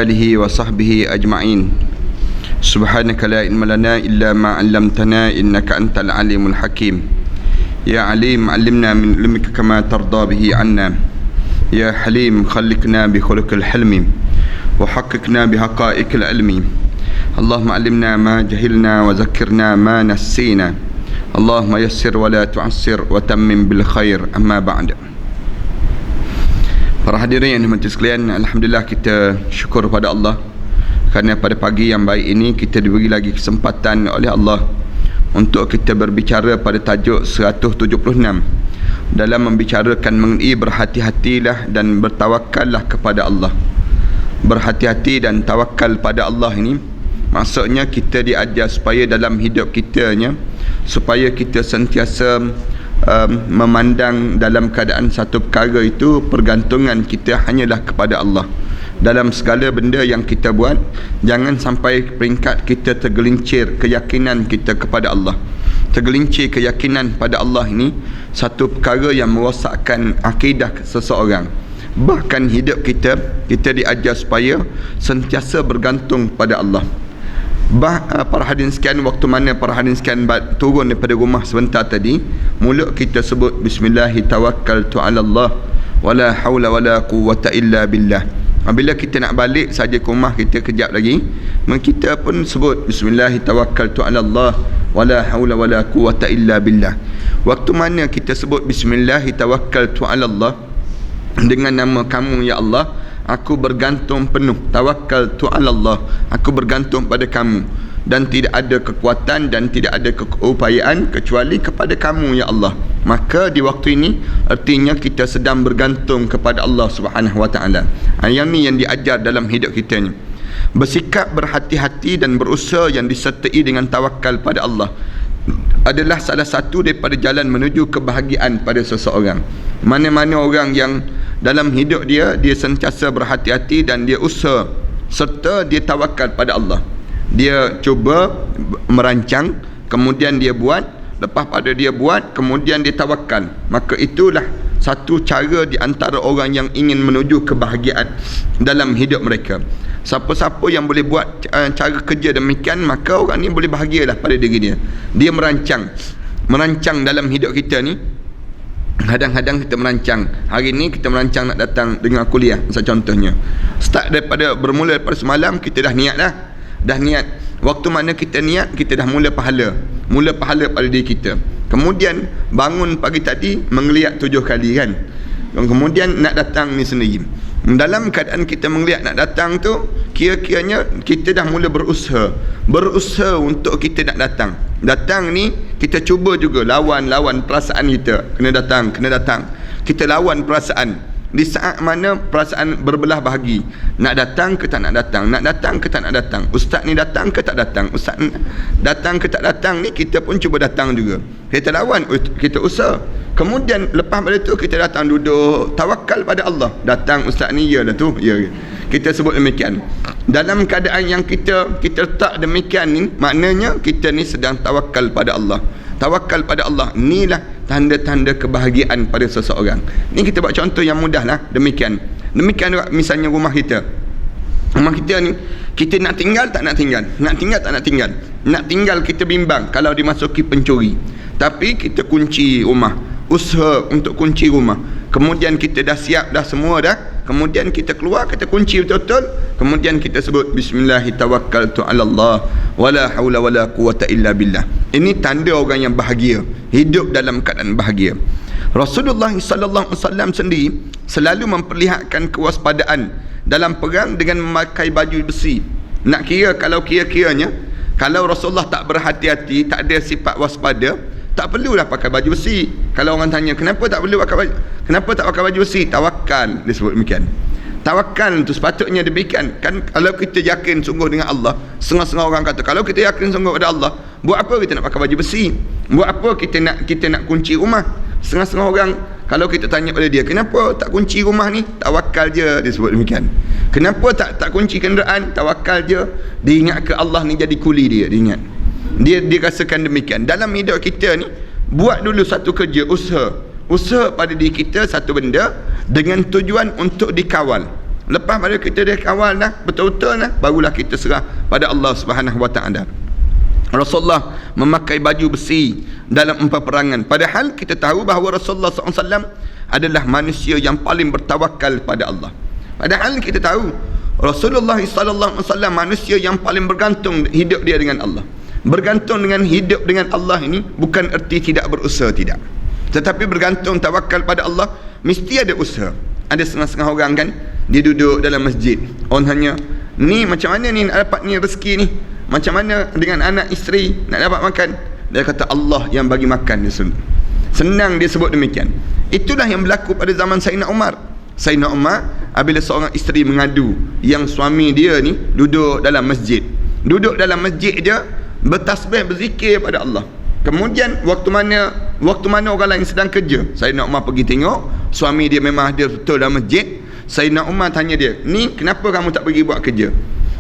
آله وصحبه أجمعين. سبحانك لا علم لنا إلا ما علمتنا إنك أنت العليم الحكيم. يا عليم علمنا من علمك كما ترضى به عنا. يا حليم خلقنا بخلق الحلم وحققنا بحقائق العلم. اللهم علمنا ما جهلنا وذكرنا ما نسينا. اللهم يسر ولا تعسر وتمم بالخير. أما بعد. Para hadirin yang dirahmati sekalian, alhamdulillah kita syukur pada Allah kerana pada pagi yang baik ini kita diberi lagi kesempatan oleh Allah untuk kita berbicara pada tajuk 176 dalam membicarakan mengenai berhati-hatilah dan bertawakallah kepada Allah. Berhati-hati dan tawakal pada Allah ini maksudnya kita diajar supaya dalam hidup kitanya supaya kita sentiasa memandang dalam keadaan satu perkara itu pergantungan kita hanyalah kepada Allah. Dalam segala benda yang kita buat, jangan sampai peringkat kita tergelincir keyakinan kita kepada Allah. Tergelincir keyakinan pada Allah ini satu perkara yang merosakkan akidah seseorang. Bahkan hidup kita diajar supaya sentiasa bergantung pada Allah. Para hadirin sekalian, waktu mana para hadirin sekalian turun daripada rumah sebentar tadi, mulut kita sebut Bismillahi tawakkaltu ala Allah wala hawla wala quwwata illa billah. Bila kita nak balik saja ke rumah kita kejap lagi, kita pun sebut Bismillahi tawakkaltu ala Allah wala hawla wala quwwata illa billah. Waktu mana kita sebut Bismillahi tawakkaltu ala Allah, dengan nama kamu ya Allah aku bergantung penuh, tawakkaltu ala Allah, aku bergantung pada kamu dan tidak ada kekuatan dan tidak ada keupayaan kecuali kepada kamu ya Allah. Maka di waktu ini artinya kita sedang bergantung kepada Allah Subhanahu wa taala. Yang ni yang diajar dalam hidup kita ni. Bersikap berhati-hati dan berusaha yang disertai dengan tawakal pada Allah adalah salah satu daripada jalan menuju kebahagiaan pada seseorang. Mana-mana orang yang dalam hidup dia sentiasa berhati-hati dan dia usaha serta dia tawakal pada Allah. Dia cuba merancang, kemudian dia buat, lepas pada dia buat, kemudian dia tawakal. Maka itulah satu cara di antara orang yang ingin menuju kebahagiaan dalam hidup mereka. Siapa-siapa yang boleh buat cara kerja demikian, maka orang ni boleh bahagialah pada diri dia. Dia merancang dalam hidup kita ni. Kadang-kadang kita merancang, hari ni kita merancang nak datang dengar kuliah, misal contohnya. Start bermula daripada semalam kita dah niat dah. Dah niat. Waktu mana kita niat, kita dah mula pahala pada diri kita. Kemudian bangun pagi tadi menggeliat 7 kali kan. Kemudian nak datang ni sendiri. Dalam keadaan kita menggeliat nak datang tu, kira-kiranya kita dah mula berusaha untuk kita nak datang ni kita cuba juga lawan perasaan kita, kena datang, kita lawan perasaan. Di saat mana perasaan berbelah bahagi, nak datang ke tak nak datang, ustaz ni datang ke tak datang, ustaz datang ke tak datang ni, kita pun cuba datang juga, kita lawan, kita usaha. Kemudian lepas pada tu kita datang duduk tawakal pada Allah. Datang ustaz ni, ya dah tu, ya. Kita sebut demikian. Dalam keadaan yang kita letak demikian ni, maknanya kita ni sedang tawakal pada Allah. Tawakal pada Allah, inilah tanda-tanda kebahagiaan pada seseorang. Ni kita buat contoh yang mudah lah. Demikian juga misalnya rumah kita ni, kita nak tinggal tak nak tinggal, nak tinggal kita bimbang kalau dimasuki pencuri, tapi kita kunci rumah, usaha untuk kunci rumah. Kemudian kita dah siap dah semua dah, kemudian kita keluar, kita kunci betul-betul, kemudian kita sebut Bismillahi tawakkaltu ala Allah wala hawla wala quwwata illa billah. Ini tanda orang yang bahagia, hidup dalam keadaan bahagia. Rasulullah sallallahu alaihi wasallam sendiri selalu memperlihatkan kewaspadaan dalam perang dengan memakai baju besi. Nak kira kira-kiranya kalau Rasulullah tak berhati-hati, tak ada sifat waspada, tak perlulah pakai baju besi. Kalau orang tanya kenapa tak pakai baju besi, tawakal, disebut demikian. Tawakal tu sepatutnya demikian. Kan kalau kita yakin sungguh dengan Allah, setengah-setengah orang kata kalau kita yakin sungguh pada Allah, buat apa kita nak pakai baju besi? Buat apa kita nak kunci rumah? Setengah-setengah orang kalau kita tanya pada dia, kenapa tak kunci rumah ni? Tawakal je, disebut demikian. Kenapa tak kunci kenderaan? Tawakal je. Dia ingat ke Allah ni jadi kuli dia ingat. Dia rasakan demikian. Dalam hidup kita ni, buat dulu satu kerja, usaha pada diri kita satu benda dengan tujuan untuk dikawal. Lepas pada kita dah kawal dah, betul-betul dah, barulah kita serah pada Allah Subhanahu Wa Taala. Rasulullah memakai baju besi dalam peperangan. Padahal kita tahu bahawa Rasulullah SAW adalah manusia yang paling bertawakal pada Allah. Padahal kita tahu Rasulullah SAW manusia yang paling bergantung hidup dia dengan Allah. Bergantung dengan hidup dengan Allah ini bukan erti tidak berusaha, tidak. Tetapi bergantung tawakal pada Allah mesti ada usaha. Ada setengah-setengah orang kan, dia duduk dalam masjid, orang tanya, ni macam mana ni nak dapat ni rezeki ni, macam mana dengan anak isteri nak dapat makan? Dia kata Allah yang bagi makan dia senang dia sebut demikian. Itulah yang berlaku pada zaman Sayyidina Umar. Sayyidina Umar apabila seorang isteri mengadu yang suami dia ni duduk dalam masjid, duduk dalam masjid dia bertasbih, berzikir pada Allah. Kemudian waktu mana orang lain sedang kerja, Sayyidina Umar pergi tengok suami dia memang ada betul dalam masjid. Sayyidina Umar tanya dia, ni kenapa kamu tak pergi buat kerja?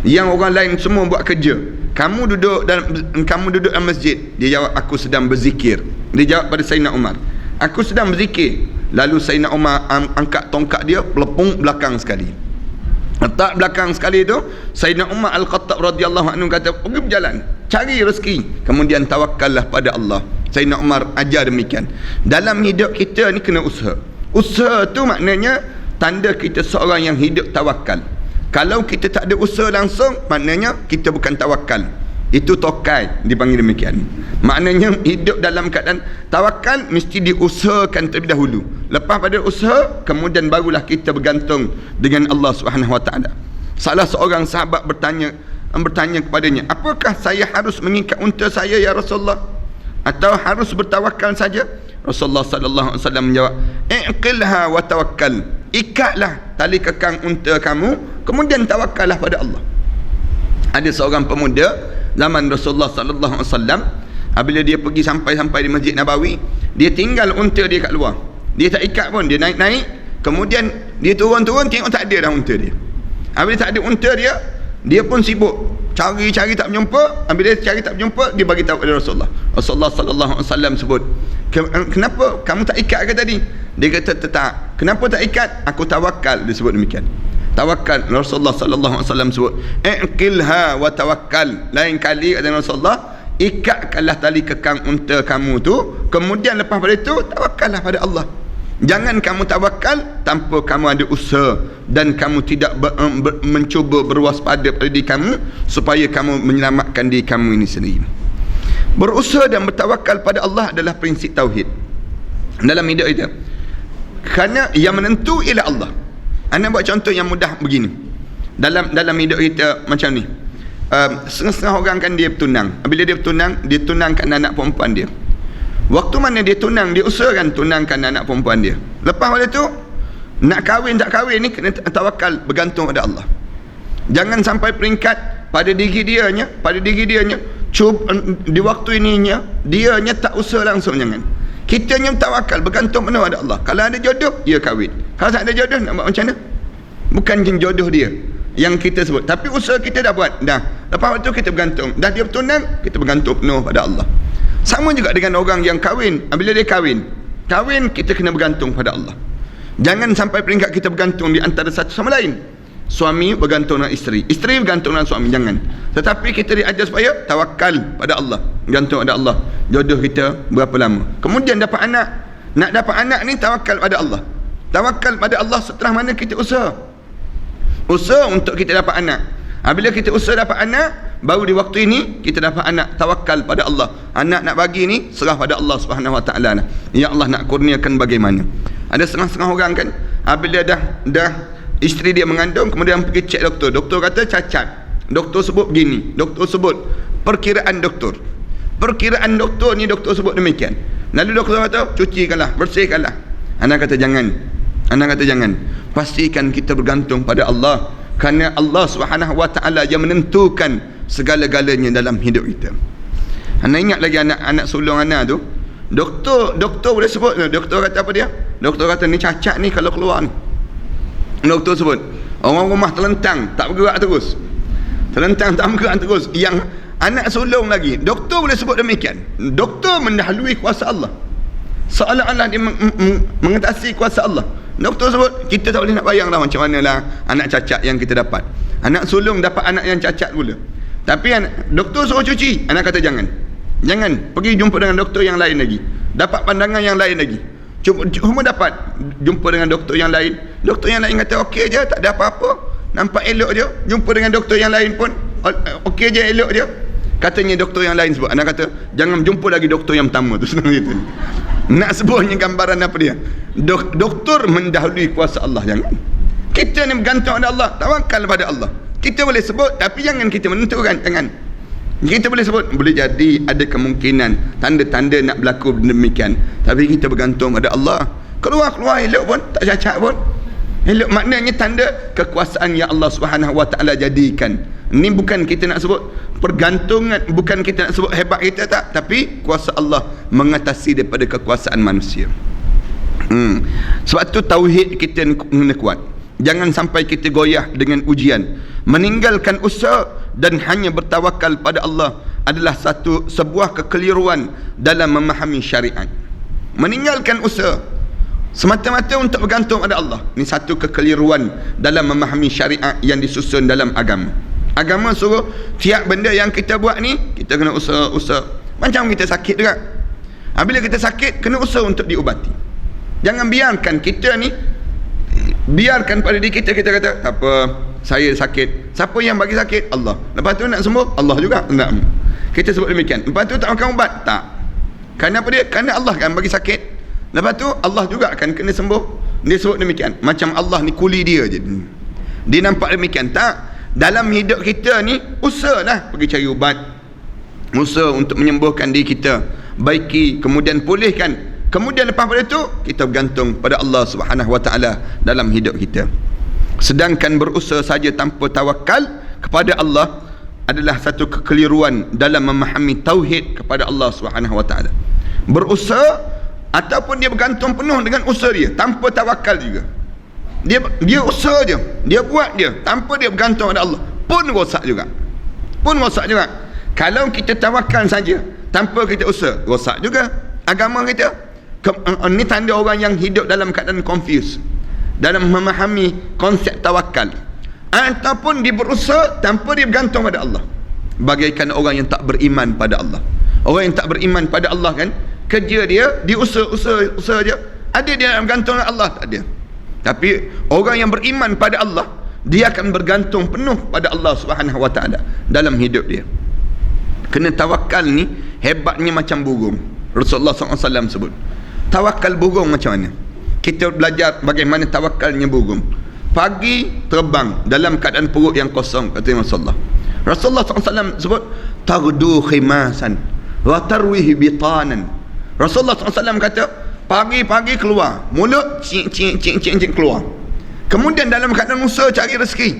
Yang orang lain semua buat kerja, kamu duduk dalam masjid. Dia jawab, aku sedang berzikir. Dia jawab pada Sayyidina Umar, aku sedang berzikir. Lalu Sayyidina Umar angkat tongkat dia, pelepung belakang sekali. Letak belakang sekali tu, Sayyidina Umar Al-Khattab radhiyallahu anhu kata, pergi berjalan, cari rezeki, kemudian tawakkallah pada Allah. Sayyidina Umar ajar demikian. Dalam hidup kita ni kena usaha. Usaha tu maknanya tanda kita seorang yang hidup tawakal. Kalau kita tak ada usaha langsung, maknanya kita bukan tawakal. Itu tokai dipanggil demikian. Maknanya hidup dalam keadaan tawakal mesti diusahakan terlebih dahulu. Lepas pada usaha, kemudian barulah kita bergantung dengan Allah Subhanahu Wa Taala. Salah seorang sahabat bertanya kepadanya, apakah saya harus mengikat unta saya ya Rasulullah, atau harus bertawakal saja? Rasulullah sallallahu alaihi wasallam menjawab, iqilha wa tawakkal. Ikatlah tali kekang unta kamu, kemudian tawakkallah pada Allah. Ada seorang pemuda zaman Rasulullah sallallahu alaihi wasallam, apabila dia pergi sampai di Masjid Nabawi, dia tinggal unta dia kat luar. Dia tak ikat pun, dia naik-naik, kemudian dia turun-turun, tengok tak ada dah unta dia. Apabila tak ada unta dia pun sibuk cari-cari tak berjumpa. Apabila dia cari tak berjumpa, dia bagi tahu kepada Rasulullah. Rasulullah sallallahu alaihi wasallam sebut, kenapa kamu tak ikat ke tadi? Dia kata tak. Kenapa tak ikat? Aku tawakal. Dia sebut demikian. Tawakal. Rasulullah sallallahu alaihi wasallam sebut, iqilha wa tawakkal. Lain kali kata Rasulullah, ikatkanlah tali kekang unta kamu tu, kemudian lepas pada itu tawakallah pada Allah. Jangan kamu tawakal tanpa kamu ada usaha dan kamu tidak mencuba berwaspada pada diri kamu supaya kamu menyelamatkan diri kamu ini sendiri. Berusaha dan bertawakal pada Allah adalah prinsip tauhid dalam hidup kita. Kerana yang menentu ialah Allah. Anda buat contoh yang mudah begini. Dalam hidup kita macam ni. Setengah-setengah orang kan dia bertunang. Bila dia bertunang, dia tunangkan anak perempuan dia. Waktu mana dia tunang, dia usahakan tunangkan anak perempuan dia. Lepas pada tu, nak kahwin tak kahwin ni kena tawakal, bergantung pada Allah. Jangan sampai peringkat pada diri dianya, di waktu ininya, dianya tak usaha langsung, jangan. Kitanya tawakal, bergantung penuh pada Allah. Kalau ada jodoh, dia kahwin. Kalau tak ada jodoh, nak buat macam mana? Bukan jodoh dia yang kita sebut, tapi usaha kita dah buat dah. Lepas waktu kita bergantung, dah dia bertunang, kita bergantung penuh pada Allah. Sama juga dengan orang yang kahwin. Bila dia kahwin, kita kena bergantung pada Allah. Jangan sampai peringkat kita bergantung di antara satu sama lain. Suami bergantung dengan isteri, isteri bergantung dengan suami, jangan. Tetapi kita diajar supaya tawakal pada Allah, bergantung pada Allah. Jodoh kita berapa lama, kemudian dapat anak. Nak dapat anak ni tawakal pada Allah. Tawakal pada Allah setelah mana kita usaha untuk kita dapat anak. Bila kita usaha dapat anak, baru di waktu ini kita dapat anak, tawakal pada Allah. Anak nak bagi ni serah pada Allah Subhanahu Wa Taala. Ya Allah nak kurniakan bagaimana. Ada setengah-setengah orang kan, bila dah isteri dia mengandung, kemudian pergi cek doktor. Doktor kata cacat. Doktor sebut begini, doktor sebut perkiraan doktor ni, doktor sebut demikian. Lalu doktor kata cucikanlah, bersihkanlah. Anak kata jangan. Pastikan kita bergantung pada Allah, kerana Allah Subhanahu Wa Taala yang menentukan segala-galanya dalam hidup kita. Anda ingat lagi anak sulung anak tu, doktor boleh sebut. Doktor kata apa dia? Doktor kata ni cacat ni kalau keluar ni. Doktor sebut orang rumah terlentang, tak bergerak terus. Yang anak sulung lagi, doktor boleh sebut demikian. Doktor mendahului kuasa Allah, seolah-olah dia mengatasi kuasa Allah. Doktor sebut, kita tak boleh nak bayang lah macam mana lah anak cacat yang kita dapat. Anak sulung dapat anak yang cacat pula. Tapi doktor suruh cuci, anak kata jangan. Jangan, pergi jumpa dengan doktor yang lain lagi. Dapat pandangan yang lain lagi. Cuma dapat jumpa dengan doktor yang lain. Doktor yang lain kata okey je, tak ada apa-apa. Nampak elok je. Jumpa dengan doktor yang lain pun okey je, elok je. Katanya doktor yang lain sebut, anak kata jangan jumpa lagi doktor yang pertama tu. Senang gitu. Nak sebutnya gambaran apa dia? Doktor mendahului kuasa Allah. Jangan. Kita ni bergantung pada Allah, tawakal pada Allah. Kita boleh sebut tapi jangan kita menentukan. Jangan. Kita boleh sebut, boleh jadi ada kemungkinan tanda-tanda nak berlaku demikian, tapi kita bergantung pada Allah. Keluar elok pun, tak cacat pun elok, maknanya tanda kekuasaan yang Allah Subhanahu Wa Taala jadikan. Ini bukan kita nak sebut pergantungan, bukan kita nak sebut hebat kita, tak, tapi kuasa Allah mengatasi daripada kekuasaan manusia. Sebab tu tauhid kita kena kuat. Jangan sampai kita goyah dengan ujian. Meninggalkan usaha dan hanya bertawakal pada Allah adalah sebuah kekeliruan dalam memahami syariat. Meninggalkan usaha semata-mata untuk bergantung pada Allah, ini satu kekeliruan dalam memahami syariat yang disusun dalam agama. Agama suruh tiap benda yang kita buat ni kita kena usaha. Macam kita sakit juga. Bila kita sakit, kena usaha untuk diubati. Jangan biarkan kita ni, biarkan pada diri kita kata tak apa, saya sakit. Siapa yang bagi sakit? Allah. Lepas tu nak sembuh? Allah juga. Nak. Kita sebut demikian. Lepas tu tak makan ubat? Tak. Kerana apa dia? Kerana Allah kan bagi sakit. Lepas tu Allah juga akan kena sembuh. Dia sebut demikian. Macam Allah ni kuli dia je. Dia nampak demikian. Tak. Dalam hidup kita ni, usaha lah pergi cari ubat. Usaha untuk menyembuhkan diri kita. Baiki, kemudian pulihkan. Kemudian lepas pada itu kita bergantung pada Allah Subhanahu Wa Taala dalam hidup kita. Sedangkan berusaha saja tanpa tawakal kepada Allah adalah satu kekeliruan dalam memahami tauhid kepada Allah Subhanahu Wa Taala. Berusaha ataupun dia bergantung penuh dengan usaha dia tanpa tawakal juga. Dia usaha je, dia buat dia tanpa dia bergantung pada Allah, pun rosak juga. Kalau kita tawakal saja tanpa kita usaha, rosak juga agama kita. Ini tanda orang yang hidup dalam keadaan confused dalam memahami konsep tawakal. Ataupun dia berusaha tanpa dia bergantung pada Allah, bagaikan orang yang tak beriman pada Allah. Orang yang tak beriman pada Allah kan, kerja dia usaha je. Ada dia nak bergantung pada Allah? Tak ada. Tapi orang yang beriman pada Allah, dia akan bergantung penuh pada Allah Subhanahu Wa Taala dalam hidup dia. Kena tawakal ni hebatnya macam burung. Rasulullah SAW sebut tawakal burung macam mana. Kita belajar bagaimana tawakalnya burung. Pagi terbang dalam keadaan perut yang kosong, kata Rasulullah. Rasulullah SAW sebut tardu khimasan wa tarwihi bitanan. Rasulullah SAW kata pagi-pagi keluar, mulut cing keluar. Kemudian dalam keadaan usaha cari rezeki,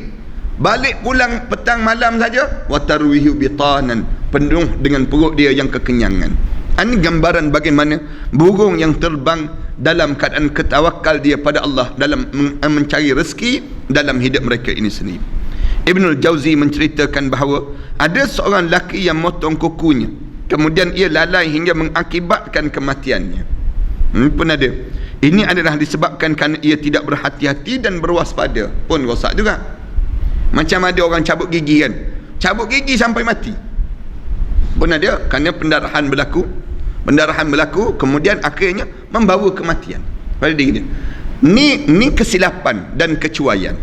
balik pulang petang malam saja, wa tarwihi bitanan, penuh dengan perut dia yang kekenyangan. Ini gambaran bagaimana burung yang terbang dalam keadaan ketawakal dia pada Allah dalam mencari rezeki dalam hidup mereka ini sendiri. Ibnul Jauzi menceritakan bahawa ada seorang lelaki yang motong kukunya, kemudian ia lalai hingga mengakibatkan kematiannya. Ini pun ada. Ini adalah disebabkan kerana ia tidak berhati-hati dan berwaspada, pun rosak juga. Macam ada orang cabut gigi kan, cabut gigi sampai mati pun ada, kerana pendarahan berlaku kemudian akhirnya membawa kematian pada diri dia. Ni kesilapan dan kecuaian.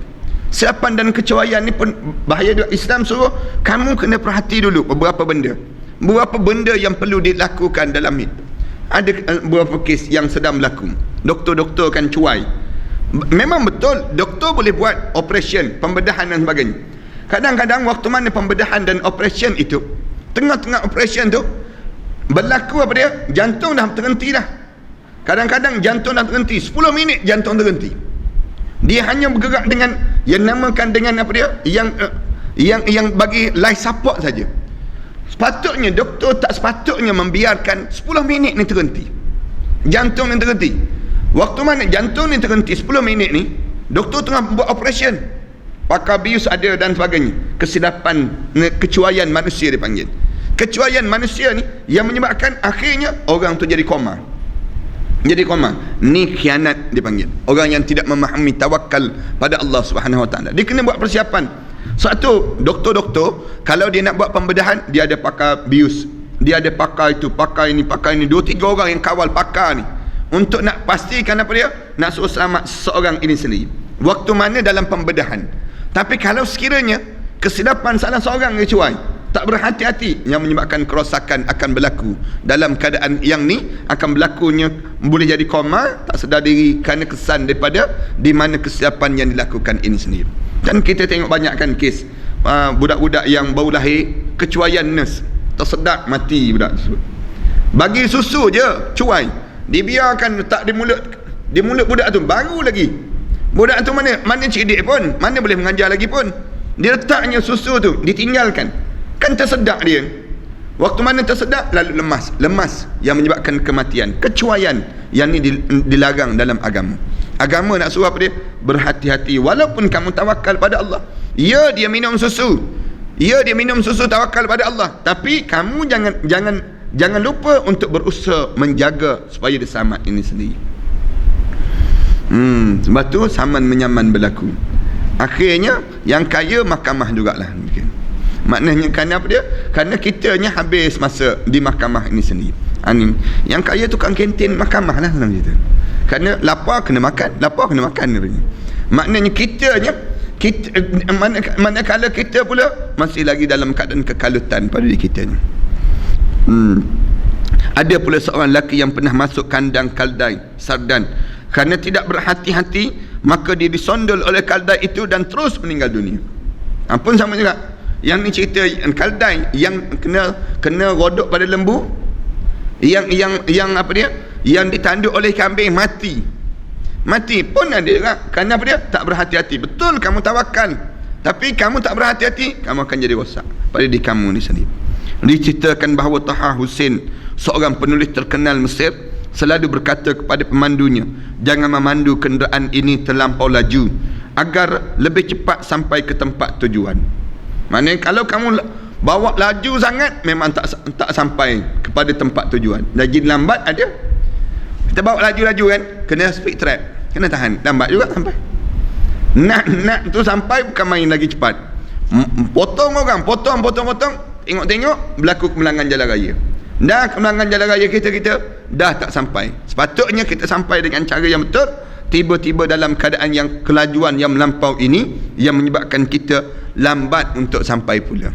Kesilapan dan kecuaian ni pun bahaya juga. Islam suruh kamu kena perhati dulu beberapa benda yang perlu dilakukan dalam hidup. Ada beberapa kes yang sedang berlaku. Doktor-doktor kan cuai. Memang betul doktor boleh buat operation, pembedahan dan sebagainya. Kadang-kadang waktu mana pembedahan dan operation itu, tengah-tengah operation tu berlaku apa dia? Jantung dah terhenti dah. Kadang-kadang jantung dah terhenti 10 minit, jantung terhenti. Dia hanya bergerak dengan yang namakan dengan apa dia? Yang bagi life support saja. Sepatutnya doktor tak sepatutnya membiarkan 10 minit ni terhenti, jantung ni terhenti. Waktu mana jantung ni terhenti 10 minit ni, doktor tengah buat operation, pakar bius ada dan sebagainya. Kesilapan, kecuaian manusia dipanggil. Kecuaian manusia ni yang menyebabkan akhirnya orang tu jadi koma. Jadi koma, ni khianat dipanggil. Orang yang tidak memahami tawakal pada Allah Subhanahu Wa Taala. Dia kena buat persiapan. Satu, doktor-doktor kalau dia nak buat pembedahan, dia ada pakar bius, dia ada pakar itu, pakar ini, 2-3 orang yang kawal pakar ni untuk nak pastikan apa dia, nak suruh selamat seorang ini sendiri. Waktu mana dalam pembedahan. Tapi kalau sekiranya kesilapan salah seorang kecuali tak berhati-hati, yang menyebabkan kerosakan akan berlaku. Dalam keadaan yang ni akan berlakunya, boleh jadi koma, tak sedar diri kerana kesan daripada di mana kesilapan yang dilakukan ini sendiri. Dan kita tengok banyak kan kes budak-budak yang baru lahir, kecuaian nurse, tersedak mati budak tersebut. Bagi susu je cuai, dibiarkan tak di mulut budak tu, baru lagi budak tu mana cerdik pun, mana boleh mengajar lagi pun, dia letaknya susu tu, ditinggalkan, kan tersedak dia. Waktu mana tersedak, lalu lemas yang menyebabkan kematian. Kecuaian yang ni dilarang dalam agama. Agama nak suruh apa dia? Berhati-hati. Walaupun kamu tawakal pada Allah, ya dia minum susu, tawakal pada Allah, tapi kamu jangan lupa untuk berusaha menjaga supaya dia selamat ini sendiri. Sebab tu saman menyaman berlaku. Akhirnya yang kaya mahkamah jugalah mungkin. Maknanya kerana apa dia? Kerana kitanya habis masa di mahkamah ini sendiri. Yang kaya tukang kantin mahkamah lah senang cerita. Kerana lapar kena makan sebenarnya. Maknanya manakala kita pula masih lagi dalam keadaan kekalutan pada diri kita ni. Ada pula seorang lelaki yang pernah masuk kandang kaldai Sardan. Kerana tidak berhati-hati, maka dia disondol oleh kaldai itu dan terus meninggal dunia. Pun sama juga. Yang ni cerita kaldai yang kena rodok pada lembu, yang apa dia, yang ditanduk oleh kambing, mati pun ada juga. Kerana apa dia? Tak berhati-hati. Betul kamu tawakal, tapi kamu tak berhati-hati, kamu akan jadi rosak pada diri kamu ni sendiri. Diceritakan bahawa Taha Hussein, seorang penulis terkenal Mesir, selalu berkata kepada pemandunya, jangan memandu kenderaan ini terlampau laju agar lebih cepat sampai ke tempat tujuan. Maknanya kalau kamu bawa laju sangat, memang tak sampai kepada tempat tujuan. Lagi lambat ada. Kita bawa laju-laju kan, kena speed trap, kena tahan, lambat juga sampai. Nak tu sampai bukan main lagi cepat. Potong orang, potong, tengok berlaku kemenangan jalan raya. Dah kemenangan jalan raya kita dah tak sampai. Sepatutnya kita sampai dengan cara yang betul. Tiba-tiba dalam keadaan yang kelajuan yang melampau ini yang menyebabkan kita lambat untuk sampai pula.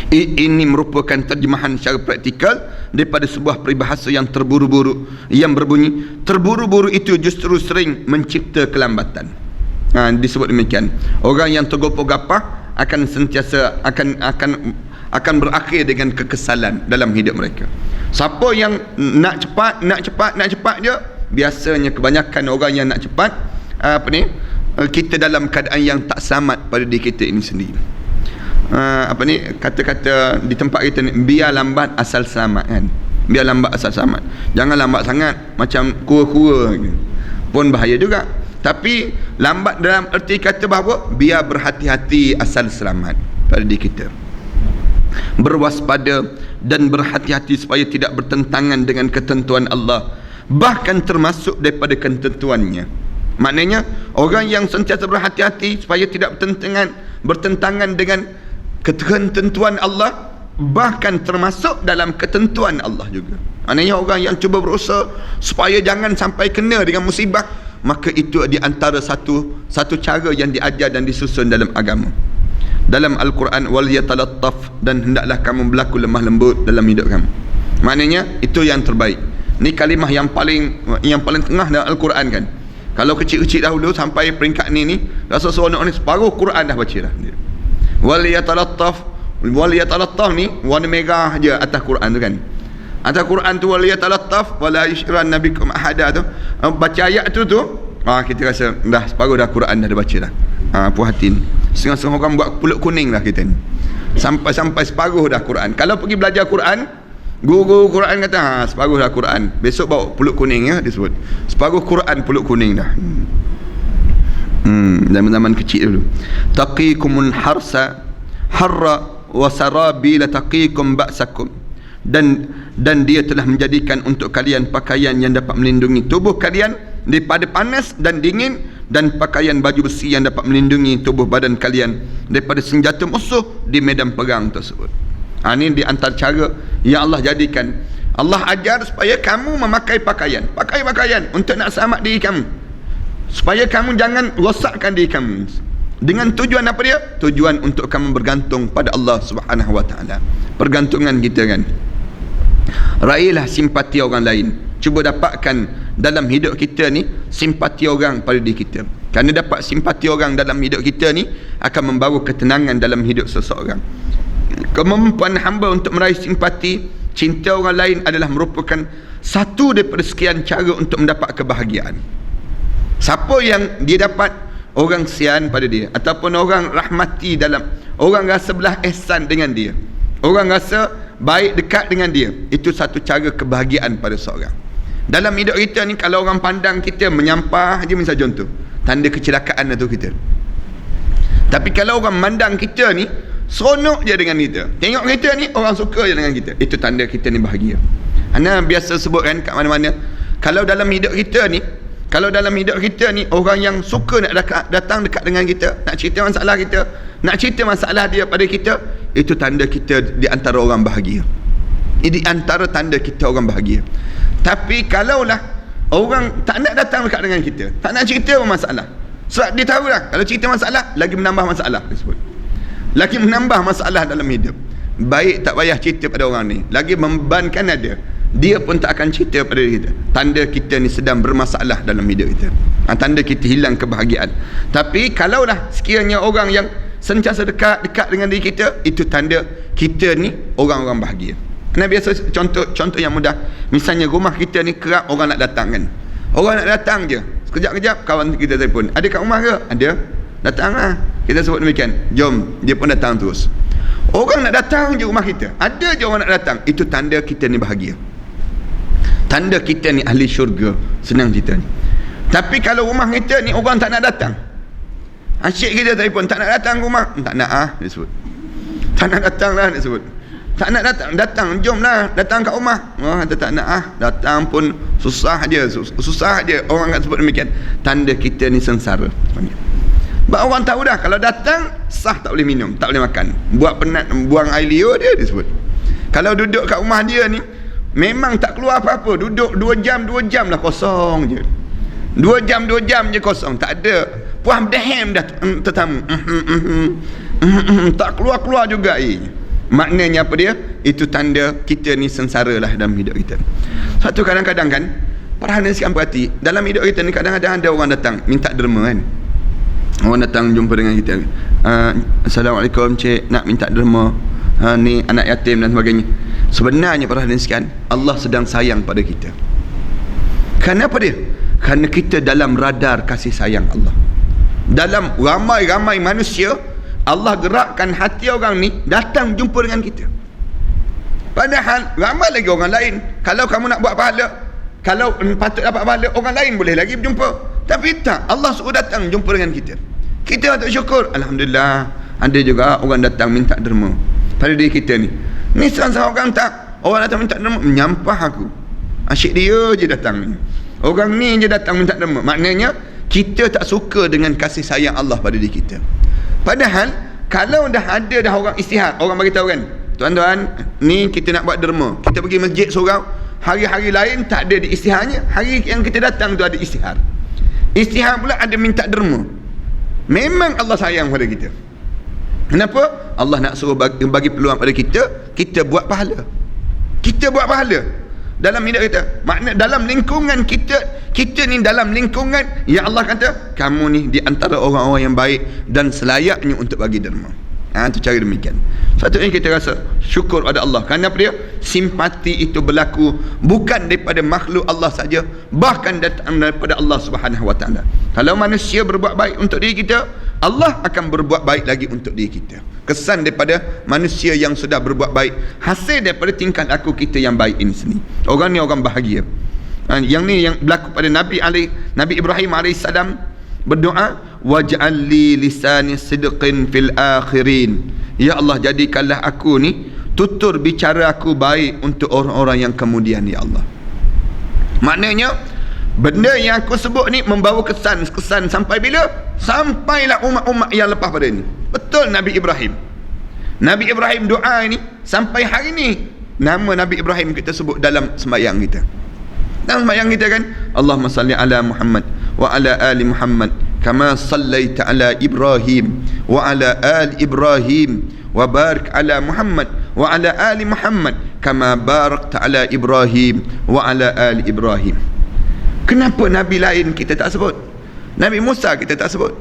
Ini merupakan terjemahan secara praktikal daripada sebuah peribahasa yang terburu-buru, yang berbunyi, terburu-buru itu justru sering mencipta kelambatan. Disebut demikian. Orang yang tergopoh-gapah akan sentiasa akan berakhir dengan kekesalan dalam hidup mereka. Siapa yang nak cepat je, biasanya kebanyakan orang yang nak cepat, kita dalam keadaan yang tak selamat pada diri kita ini sendiri. Kata-kata di tempat kita ni, biar lambat asal selamat kan. Biar lambat asal selamat. Jangan lambat sangat macam kura-kura pun bahaya juga. Tapi lambat dalam erti kata bahawa biar berhati-hati asal selamat pada diri kita. Berwaspada dan berhati-hati supaya tidak bertentangan dengan ketentuan Allah, bahkan termasuk daripada ketentuannya. Maknanya orang yang sentiasa berhati-hati supaya tidak bertentangan dengan ketentuan Allah, bahkan termasuk dalam ketentuan Allah juga. Maknanya orang yang cuba berusaha supaya jangan sampai kena dengan musibah, maka itu di antara satu cara yang diajar dan disusun dalam agama. Dalam Al-Quran, wal yatalattaf, dan hendaklah kamu berlaku lemah lembut dalam hidup kamu. Maknanya itu yang terbaik. Ni kalimah yang paling tengah dalam Al-Quran kan. Kalau kecil-kecil dahulu sampai peringkat ni rasa seronok ni, separuh Quran dah baca dah. Wal yatalattaf ni warna merah je atas Quran tu kan. Atas Quran tu wal yatalattaf wala yushran bikum ahada tu. Baca ayat tu kita rasa dah separuh dah Quran dah baca dah. Puas hati. Setengah-setengah orang buat pulut kuning lah kita ni. Sampai separuh dah Quran. Kalau pergi belajar Quran, guru Quran kata separuh dah Quran. Besok bawa pulut kuning ya disebut. Separuh Quran pulut kuning dah. Zaman-zaman kecil dulu. Taqikumul harra wa sarabila taqikum ba'sakum. dan dia telah menjadikan untuk kalian pakaian yang dapat melindungi tubuh kalian daripada panas dan dingin, dan pakaian baju besi yang dapat melindungi tubuh badan kalian daripada senjata musuh di medan perang tersebut. Ini di antara cara yang Allah jadikan. Allah ajar supaya kamu memakai pakaian. Pakai pakaian untuk nak selamat diri kamu, supaya kamu jangan rosakkan diri kamu. Dengan tujuan apa dia? Tujuan untuk kamu bergantung pada Allah Subhanahu Wa Taala. Pergantungan kita kan, raihlah simpati orang lain. Cuba dapatkan dalam hidup kita ni simpati orang pada diri kita. Kerana dapat simpati orang dalam hidup kita ni akan membawa ketenangan dalam hidup seseorang. Kemampuan hamba untuk meraih simpati, cinta orang lain adalah merupakan satu daripada sekian cara untuk mendapat kebahagiaan. Siapa yang dia dapat orang sian pada dia, ataupun orang rahmati dalam, orang rasa belah ihsan dengan dia, orang rasa baik dekat dengan dia, itu satu cara kebahagiaan pada seorang. Dalam hidup kita ni, kalau orang pandang kita menyampah je, misal contoh, tanda kecelakaan itu kita. Tapi kalau orang mandang kita ni seronok je dengan kita, tengok kita ni orang suka je dengan kita, itu tanda kita ni bahagia. Ana biasa sebut kan kat mana-mana, kalau dalam hidup kita ni, orang yang suka nak datang dekat dengan kita, nak cerita masalah kita, nak cerita masalah dia pada kita, itu tanda kita di antara orang bahagia. Di antara tanda kita orang bahagia. Tapi kalaulah orang tak nak datang dekat dengan kita, tak nak cerita masalah, sebab dia tahu lah kalau cerita masalah lagi menambah masalah disebut, lagi menambah masalah dalam hidup. Baik tak payah cerita pada orang ni, lagi membebankan ada, dia pun tak akan cerita pada kita. Tanda kita ni sedang bermasalah dalam hidup kita. Tanda kita hilang kebahagiaan. Tapi kalaulah sekiranya orang yang sentiasa dekat dengan diri kita, itu tanda kita ni orang-orang bahagia. Nah, biasa contoh yang mudah, misalnya rumah kita ni kerap orang nak datang kan, orang nak datang je, sekejap-kejap kawan kita telefon, ada kat rumah ke? Ada, datang lah, kita sebut demikian, jom, dia pun datang terus. Orang nak datang je rumah kita, ada je orang nak datang, itu tanda kita ni bahagia, tanda kita ni ahli syurga, senang cerita ni. Tapi kalau rumah kita ni orang tak nak datang, asyik kita telefon, tak nak datang rumah, tak nak dia sebut, tak nak datang lah dia sebut, tak nak datang, jomlah datang kat rumah. Tak nak datang pun susah je, orang akan sebut demikian. Tanda kita ni sengsara. Sebab orang tahu dah, kalau datang sah tak boleh minum, tak boleh makan, buat penat, buang air liur dia disebut. Kalau duduk kat rumah dia ni memang tak keluar apa-apa, duduk 2 jam lah kosong je, 2 jam je kosong, tak ada puas berdehem dah tetamu, tak keluar juga air. Maknanya apa dia? Itu tanda kita ni sengsara lah dalam hidup kita. Satu kadang-kadang kan, para hadirin sekalian perhati, dalam hidup kita ni kadang-kadang ada orang datang minta derma kan. Orang datang jumpa dengan kita, Assalamualaikum cik, nak minta derma, ni anak yatim dan sebagainya. Sebenarnya para hadirin sekalian, Allah sedang sayang pada kita. Kenapa dia? Kerana kita dalam radar kasih sayang Allah. Dalam ramai-ramai manusia, Allah gerakkan hati orang ni datang jumpa dengan kita. Padahal ramai lagi orang lain. Kalau kamu nak buat pahala, kalau patut dapat pahala, orang lain boleh lagi berjumpa. Tapi tak, Allah suruh datang jumpa dengan kita. Kita patut syukur, alhamdulillah, ada juga orang datang minta derma pada diri kita ni. Ni salah orang tak, orang datang minta derma, menyampah aku, asyik dia je datang ni, orang ni je datang minta derma. Maknanya kita tak suka dengan kasih sayang Allah pada diri kita. Padahal kalau dah ada dah orang istihad, orang bagi tahu kan, tuan-tuan, ni kita nak buat derma, kita pergi masjid seorang, hari-hari lain tak ada di istihadnya, hari yang kita datang tu ada istihad. Istihad pula ada minta derma. Memang Allah sayang pada kita. Kenapa? Allah nak suruh bagi peluang pada kita, kita buat pahala. Kita buat pahala dalam hidup kita. Makna dalam lingkungan kita ni dalam lingkungan yang Allah kata kamu ni di antara orang-orang yang baik dan selayaknya untuk bagi derma. Itu cara demikian. Satu ini kita rasa syukur pada Allah. Kerana apa dia? Simpati itu berlaku bukan daripada makhluk Allah saja, bahkan datang daripada Allah Subhanahu Wa Taala. Kalau manusia berbuat baik untuk diri kita, Allah akan berbuat baik lagi untuk diri kita. Kesan daripada manusia yang sudah berbuat baik, hasil daripada tingkah laku kita yang baik ini sendiri. Orang ni orang bahagia. Yang ni yang berlaku pada Nabi Ibrahim AS berdoa, waj'al li lisani sidqin fil akhirin. Ya Allah, jadikanlah aku ni tutur bicara aku baik untuk orang-orang yang kemudian, ya Allah. Maknanya benda yang aku sebut ni membawa kesan sampai bila? Sampailah umat-umat yang lepas pada ni. Betul Nabi Ibrahim. Nabi Ibrahim doa ni sampai hari ni nama Nabi Ibrahim kita sebut dalam sembahyang kita. Dalam sembahyang kita kan, Allahumma salli ala Muhammad wa ala ali Muhammad kama sallaita ala Ibrahim wa ala ali Ibrahim wa barik ala Muhammad wa ala ali Muhammad kama barakta ala Ibrahim wa ala ali Ibrahim. Kenapa Nabi lain kita tak sebut? Nabi Musa kita tak sebut,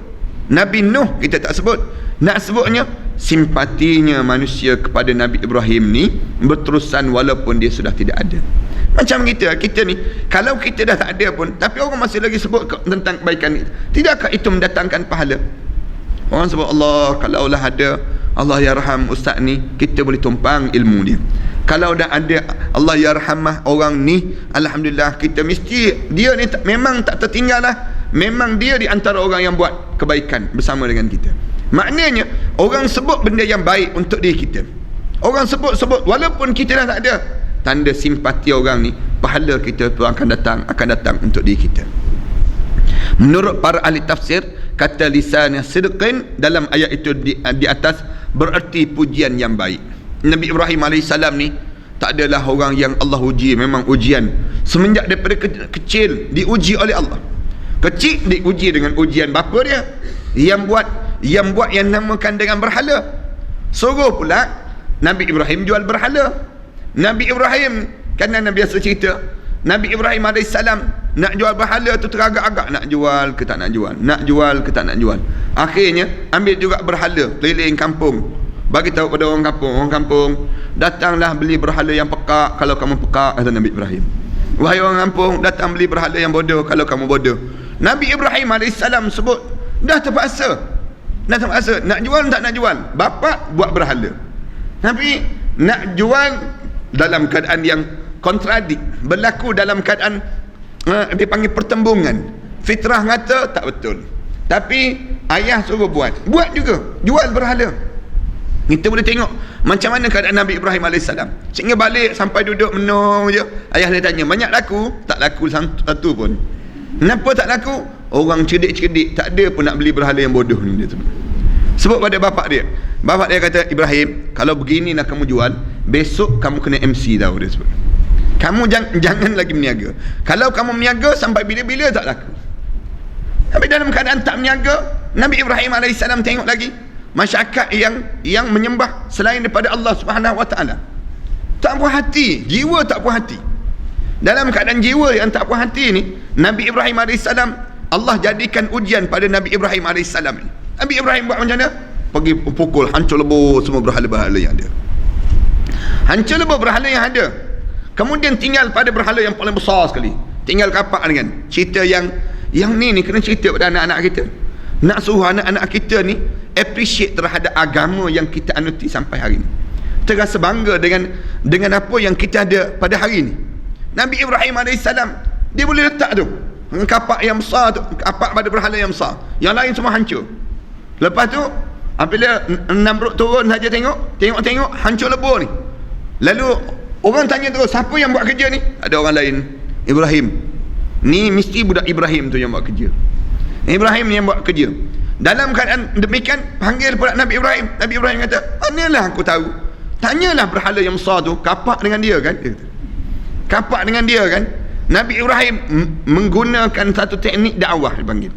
Nabi Nuh kita tak sebut. Nak sebutnya simpatinya manusia kepada Nabi Ibrahim ni berterusan walaupun dia sudah tidak ada. Macam kita ni, kalau kita dah tak ada pun tapi orang masih lagi sebut tentang kebaikan kita, tidakkah itu mendatangkan pahala? Orang sebut Allah, kalaulah ada Allah yarham ustaz ni, kita boleh tumpang ilmu dia. Kalau dah ada Allah yarhamah orang ni, alhamdulillah, kita mesti dia ni memang tak tertinggal lah. Memang dia di antara orang yang buat kebaikan bersama dengan kita. Maknanya orang sebut benda yang baik untuk diri kita. Orang sebut walaupun kita dah tak ada, tanda simpati orang ni, pahala kita tu akan datang untuk diri kita. Menurut para ahli tafsir, kata lisan sidqin dalam ayat itu di atas bererti pujian yang baik. Nabi Ibrahim AS ni tak adalah orang yang Allah uji, memang ujian. Semenjak daripada kecil diuji oleh Allah. Kecil diuji dengan ujian bapa dia yang buat yang namakan dengan berhala. Suruh pula Nabi Ibrahim jual berhala. Nabi Ibrahim, kerana Nabi biasa cerita, Nabi Ibrahim AS nak jual berhala tu teragak-agak, nak jual ke tak nak jual, nak jual ke tak nak jual. Akhirnya ambil juga berhala keliling kampung, bagi tahu pada orang kampung, datanglah beli berhala yang pekak kalau kamu pekak, kata Nabi Ibrahim. Wahai orang kampung, datang beli berhala yang bodoh kalau kamu bodoh. Nabi Ibrahim AS sebut dah terpaksa nak jual tak nak jual, bapa buat berhala. Nabi nak jual dalam keadaan yang kontradik, berlaku dalam keadaan dipanggil pertembungan. Fitrah kata tak betul, tapi ayah suruh buat juga, jual berhala. Kita boleh tengok macam mana keadaan Nabi Ibrahim AS. Sehingga balik sampai duduk menung je, ayah dia tanya, banyak laku? Tak laku satu pun. Kenapa tak laku? Orang cerdik-cerdik tak ada pun nak beli berhala yang bodoh ni, dia sebut pada bapak dia. Bapak dia kata, Ibrahim, kalau beginilah kamu jual, besok kamu kena MC tau, dia sebut. Kamu jangan lagi meniaga. Kalau kamu meniaga sampai bila-bila tak laku. Tapi dalam keadaan tak meniaga, Nabi Ibrahim AS tengok lagi masyarakat yang menyembah selain daripada Allah Subhanahu Wa Taala. Tak puas hati, jiwa tak puas hati. Dalam keadaan jiwa yang tak puas hati ni, Nabi Ibrahim AS, Allah jadikan ujian pada Nabi Ibrahim AS ni. Nabi Ibrahim buat macam mana? Pergi pukul, hancur lebur semua berhala-berhala yang ada. Hancur lebur berhala yang ada. Kemudian tinggal pada berhala yang paling besar sekali. Tinggal kapak dengan cerita yang ni kena cerita pada anak-anak kita. Nak suruh anak-anak kita ni appreciate terhadap agama yang kita anuti sampai hari ni. Terasa bangga dengan apa yang kita ada pada hari ni. Nabi Ibrahim AS, dia boleh letak tu kapak yang besar tu, kapak pada berhala yang besar, yang lain semua hancur. Lepas tu apabila Namrud turun saja tengok hancur lebur ni. Lalu orang tanya terus, siapa yang buat kerja ni? Ada orang lain, Ibrahim. Ni mesti budak Ibrahim tu yang buat kerja. Ibrahim ni yang buat kerja. Dalam keadaan demikian, panggil pula Nabi Ibrahim. Nabi Ibrahim kata, manalah aku tahu, tanyalah berhala yang besar tu, kapak dengan dia kan. Dia kata, kapak dengan dia kan. Nabi Ibrahim menggunakan satu teknik dakwah, dipanggil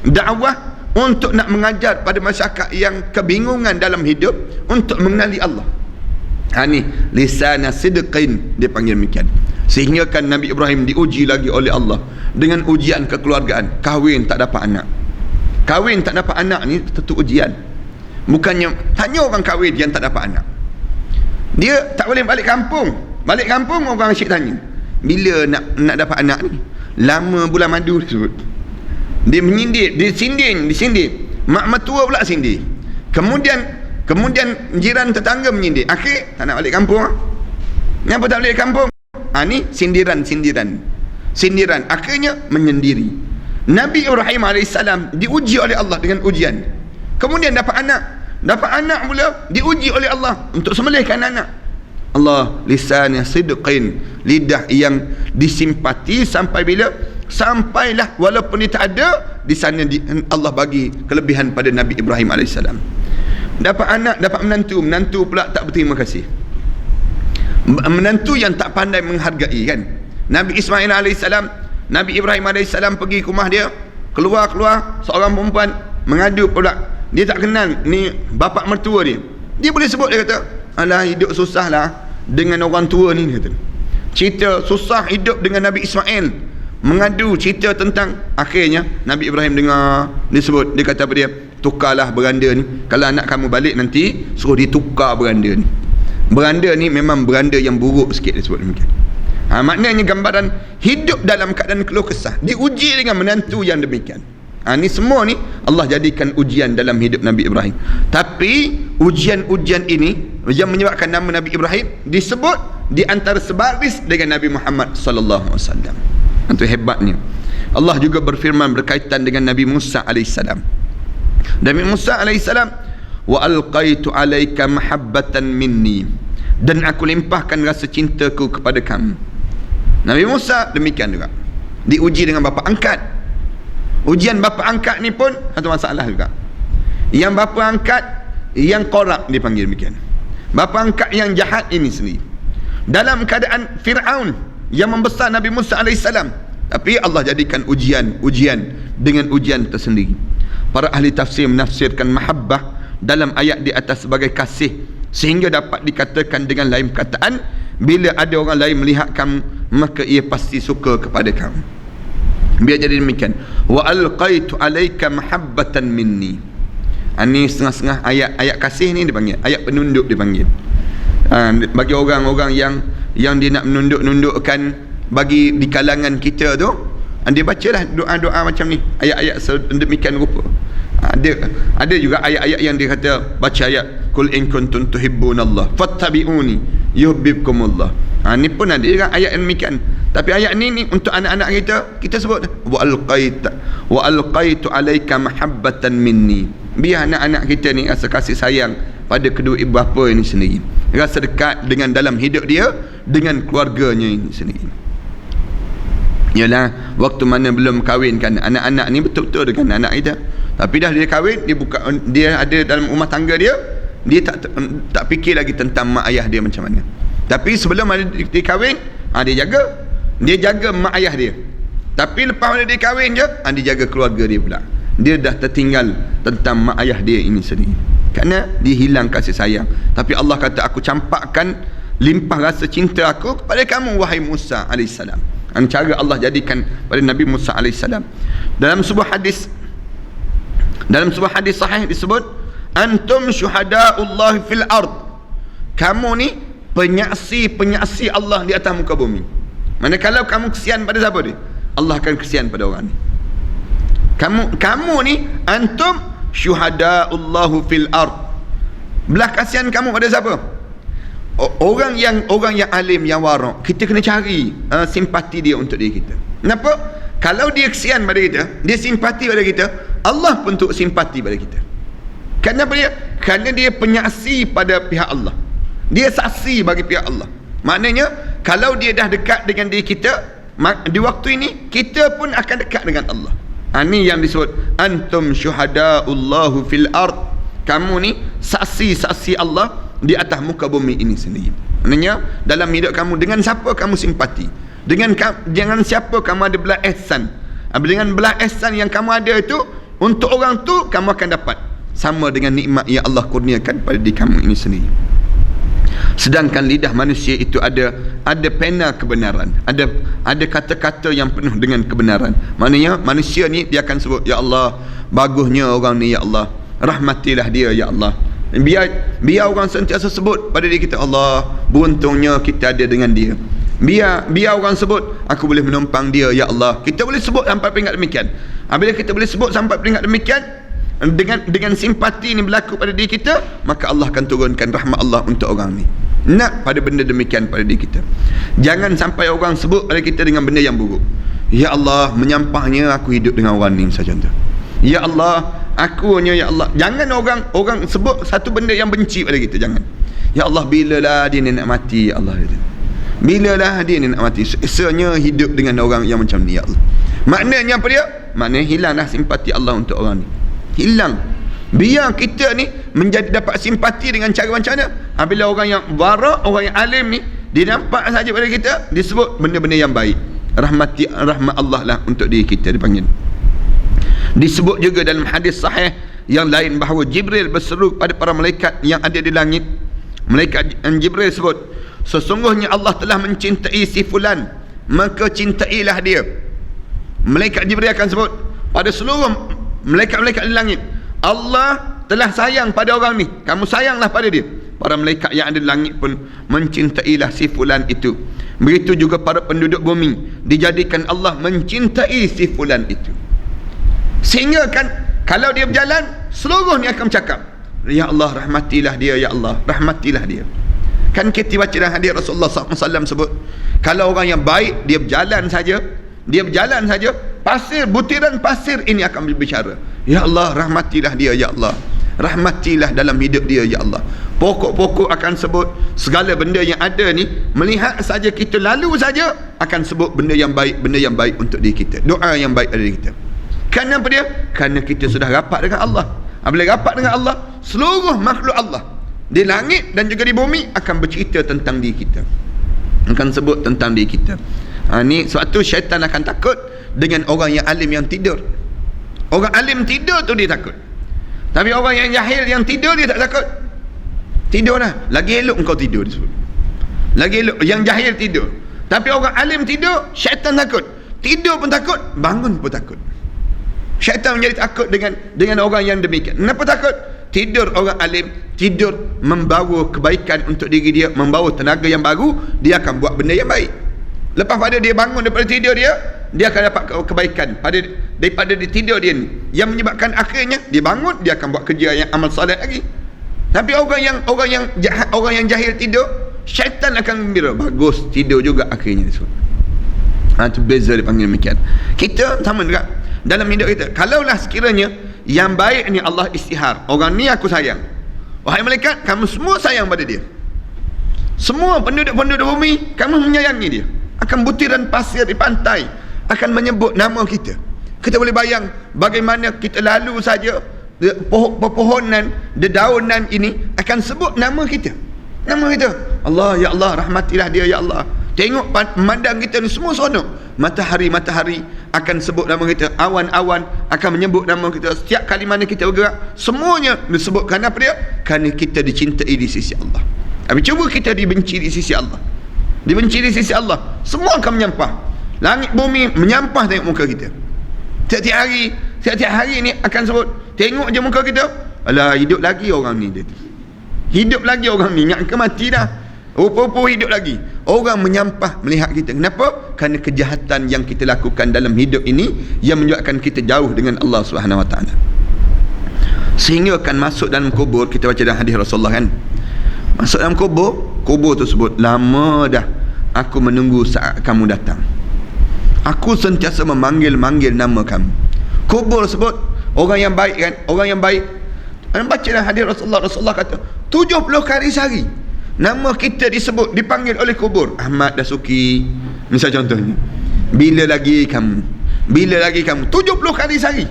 dakwah, untuk nak mengajar pada masyarakat yang kebingungan dalam hidup untuk mengenali Allah. Ni lisan sidqin dia panggil demikian. Sehingga kan Nabi Ibrahim diuji lagi oleh Allah dengan ujian kekeluargaan. Kahwin tak dapat anak ni tentu ujian. Bukannya tanya orang kahwin yang tak dapat anak, dia tak boleh balik kampung orang asyik tanya, bila nak dapat anak ni? Lama bulan madu disebut. Dia menyindir, dia sindir. Mak mertua pula sindir. Kemudian jiran tetangga menyindir. Akhir tak nak balik kampung. Kenapa tak balik kampung? Ni sindiran. Akhirnya menyendiri. Nabi Ibrahim AS diuji oleh Allah dengan ujian. Kemudian dapat anak pula, diuji oleh Allah untuk sembelihkan anak. Allah, lisan sidqin, lidah yang disimpati sampai bila? Sampailah walaupun dia tak ada, di sana Allah bagi kelebihan pada Nabi Ibrahim AS. Dapat anak, dapat menantu pula tak berterima kasih. Menantu yang tak pandai menghargai kan. Nabi Ismail AS, Nabi Ibrahim AS pergi ke rumah dia, keluar seorang perempuan mengadu pula, dia tak kenal ni bapa mertua dia. Dia boleh sebut, dia kata, alah hidup susah lah dengan orang tua ni, dia kata. Cerita susah hidup dengan Nabi Ismail, mengadu cerita tentang, akhirnya Nabi Ibrahim dengar dia sebut, dia kata apa dia, tukarlah beranda ni, kalau anak kamu balik nanti suruh dia tukar beranda ni. Beranda ni memang beranda yang buruk sikit, dia sebut demikian. Maknanya gambaran hidup dalam keadaan keluh kesah, diuji dengan menantu yang demikian. Ni semua ni Allah jadikan ujian dalam hidup Nabi Ibrahim. Tapi ujian-ujian ini yang menyebabkan nama Nabi Ibrahim disebut di antara sebaris dengan Nabi Muhammad sallallahu alaihi wasallam. Itu hebatnya. Allah juga berfirman berkaitan dengan Nabi Musa alaihissalam. Nabi Musa alaihissalam, wa alqaitu alaika mahabbatan minni, dan aku limpahkan rasa cintaku kepada kamu. Nabi Musa demikian juga, diuji dengan bapa angkat. Ujian bapa angkat ni pun satu masalah juga. Yang bapa angkat yang korup dipanggil demikian. Bapa angkat yang jahat ini sendiri, dalam keadaan Fir'aun yang membesar Nabi Musa alaihissalam, tapi Allah jadikan ujian dengan ujian tersendiri. Para ahli tafsir menafsirkan mahabbah dalam ayat di atas sebagai kasih, sehingga dapat dikatakan dengan lain perkataan, bila ada orang lain melihat kamu, maka ia pasti suka kepada kamu. Biar jadi demikian. Wa alqaitu alaika mahabbatan minni. Ini setengah-setengah ayat kasih ni dipanggil ayat penunduk, dipanggil. Bagi orang-orang yang dia nak menunduk-nundukkan bagi di kalangan kita tu, dia bacalah doa-doa macam ni, ayat-ayat sedemikian rupa. Ada juga ayat-ayat yang dia kata, baca ayat kul in kuntum tuhibbunallah fattabi'uni yuhibbukumullah. Ni pun ada juga ayat yang demikian. Tapi ayat ni untuk anak-anak kita sebut wa alqaitu alaika mahabbatan minni. Biar anak-anak kita ni rasa kasih sayang pada kedua ibu bapa ini sendiri, rasa dekat dengan dalam hidup dia dengan keluarganya ini sendiri. Yalah, waktu mana belum kahwin kan, anak-anak ni betul-betul dengan anak kita. Tapi dah dia kahwin, dia ada dalam rumah tangga dia tak fikir lagi tentang mak ayah dia macam mana. Tapi sebelum dia kahwin, dia jaga mak ayah dia. Tapi lepas mana dia kahwin je, dia jaga keluarga dia pula. Dia dah tertinggal tentang mak ayah dia ini sendiri, kerana dia hilang kasih sayang. Tapi Allah kata, aku campakkan limpah rasa cinta aku kepada kamu wahai Musa alaihissalam. Cara Allah jadikan pada Nabi Musa alaihissalam. Dalam sebuah hadis sahih disebut, antum syuhada'ullah fil ard, kamu ni penyaksi Allah di atas muka bumi. Manakala kamu kesian pada siapa dia, Allah akan kesian pada orang ni. Kamu ni antum syuhada'ullah fil ard, belah kasihan kamu pada siapa? Orang yang alim, yang warak, kita kena cari simpati dia untuk diri kita. Kenapa? Kalau dia kesian pada kita, dia simpati pada kita, Allah pun untuk simpati pada kita. Kenapa dia? Kerana dia penyaksi pada pihak Allah, dia saksi bagi pihak Allah. Maknanya kalau dia dah dekat dengan diri kita, di waktu ini kita pun akan dekat dengan Allah. Ini yang disebut antum syuhada'ullahu fil ard, kamu ni saksi Allah di atas muka bumi ini sendiri. Maknanya dalam hidup kamu, dengan siapa kamu simpati, dengan siapa kamu ada belah ihsan, dengan belah ihsan yang kamu ada itu, untuk orang tu kamu akan dapat sama dengan nikmat yang Allah kurniakan pada diri kamu ini sendiri. Sedangkan lidah manusia itu ada pena kebenaran, ada kata-kata yang penuh dengan kebenaran. Maknanya manusia ni dia akan sebut, ya Allah, bagusnya orang ni, ya Allah, rahmatilah dia, ya Allah. Biar orang sentiasa sebut pada diri kita, Allah, beruntungnya kita ada dengan dia. Biar orang sebut, aku boleh menumpang dia, ya Allah. Kita boleh sebut sampai peringkat demikian. Bila kita boleh sebut sampai peringkat demikian, dengan simpati ini berlaku pada diri kita, maka Allah akan turunkan rahmat Allah untuk orang ni. Nak pada benda demikian pada diri kita. Jangan sampai orang sebut pada kita dengan benda yang buruk. Ya Allah, menyampahnya aku hidup dengan orang ni saja. Ya Allah, akunya, ya Allah. Jangan orang sebut satu benda yang benci pada kita, jangan. Ya Allah, bilalah dia ni nak mati, ya Allah. Bilalah dia ni nak mati. Esoknya hidup dengan orang yang macam ni, ya Allah. Maknanya apa dia? Maknanya hilanglah simpati Allah untuk orang ni. Hilang. Biar kita ni menjadi dapat simpati dengan cara macam mana? Bila orang yang wara', orang yang alim ni, dia nampak saja pada kita, disebut benda-benda yang baik. Rahmat Allah lah untuk diri kita dipanggil. Disebut juga dalam hadis sahih yang lain bahawa Jibril berseru pada para malaikat yang ada di langit. Malaikat Jibril sebut, sesungguhnya Allah telah mencintai si fulan, maka cintailah dia. Malaikat Jibril akan sebut pada seluruh malaikat-malaikat di langit, Allah telah sayang pada orang ni, kamu sayanglah pada dia. Para malaikat yang ada di langit pun mencintailah si fulan itu. Begitu juga para penduduk bumi, dijadikan Allah mencintai si fulan itu. Sehingga kan kalau dia berjalan, seluruhnya akan bercakap, ya Allah, rahmatilah dia, ya Allah, rahmatilah dia. Kan kita baca dalam hadis Rasulullah SAW sebut, kalau orang yang baik dia berjalan saja, butiran pasir ini akan berbicara, ya Allah, rahmatilah dia, ya Allah, rahmatilah dalam hidup dia, ya Allah. Pokok-pokok akan sebut, segala benda yang ada ni, melihat saja kita lalu saja akan sebut benda yang baik untuk diri kita, doa yang baik dari kita. Kerana apa dia? Kerana kita sudah rapat dengan Allah. Apabila rapat dengan Allah, seluruh makhluk Allah di langit dan juga di bumi akan bercerita tentang diri kita, akan sebut tentang diri kita. Ni sebab tu syaitan akan takut dengan orang yang alim yang tidur. Orang alim tidur tu dia takut. Tapi orang yang jahil yang tidur dia tak takut. Tidurlah, lagi elok engkau tidur disebut. Lagi elok yang jahil tidur. Tapi orang alim tidur, syaitan takut. Tidur pun takut, bangun pun takut. Syaitan menjadi takut dengan orang yang demikian. Kenapa takut? Tidur orang alim, tidur membawa kebaikan untuk diri dia, membawa tenaga yang baru, dia akan buat benda yang baik. Lepas pada dia bangun daripada tidur dia akan dapat kebaikan daripada dia tidur dia ni, yang menyebabkan akhirnya dia bangun, dia akan buat kerja yang amal soleh lagi. Tapi orang yang jahil tidur, syaitan akan gembira, bagus tidur juga akhirnya disebut. Itu beza dipanggil demikian. Kita sama juga dalam hidup kita. Kalaulah sekiranya yang baik ni Allah istihar, orang ni aku sayang, wahai malaikat, kamu semua sayang pada dia, semua penduduk-penduduk bumi kamu menyayangi dia, akan butiran pasir di pantai akan menyebut nama kita. Kita boleh bayang bagaimana kita lalu saja, pepohonan, dedaunan ini akan sebut nama kita. Nama kita, Allah, ya Allah, rahmatilah dia, ya Allah. Tengok memandang kita ni semua seronok. Matahari akan sebut nama kita, awan-awan akan menyebut nama kita. Setiap kali mana kita bergerak, semuanya disebutkan apa dia? Kerana kita dicintai di sisi Allah. Tapi cuba kita dibenci di sisi Allah. Dibenci di sisi Allah, semua akan menyampah. Langit bumi menyampah tengok muka kita. Setiap hari ni akan sebut, tengok je muka kita, alah, hidup lagi orang ni, hidup lagi orang ni, ingat ke mati dah, rupa-rupa hidup lagi. Orang menyampah melihat kita. Kenapa? Kerana kejahatan yang kita lakukan dalam hidup ini yang menyebabkan kita jauh dengan Allah SWT. Sehingga akan masuk dalam kubur. Kita baca dalam hadis Rasulullah kan, masuk dalam kubur tersebut, lama dah aku menunggu saat kamu datang, aku sentiasa memanggil nama kamu. Kubur sebut orang yang baik kan, orang yang baik. Baca dalam hadis Rasulullah kata 70 kali sehari nama kita disebut, dipanggil oleh kubur. Ahmad Dasuki misal contohnya, bila lagi kamu 70 kali sehari.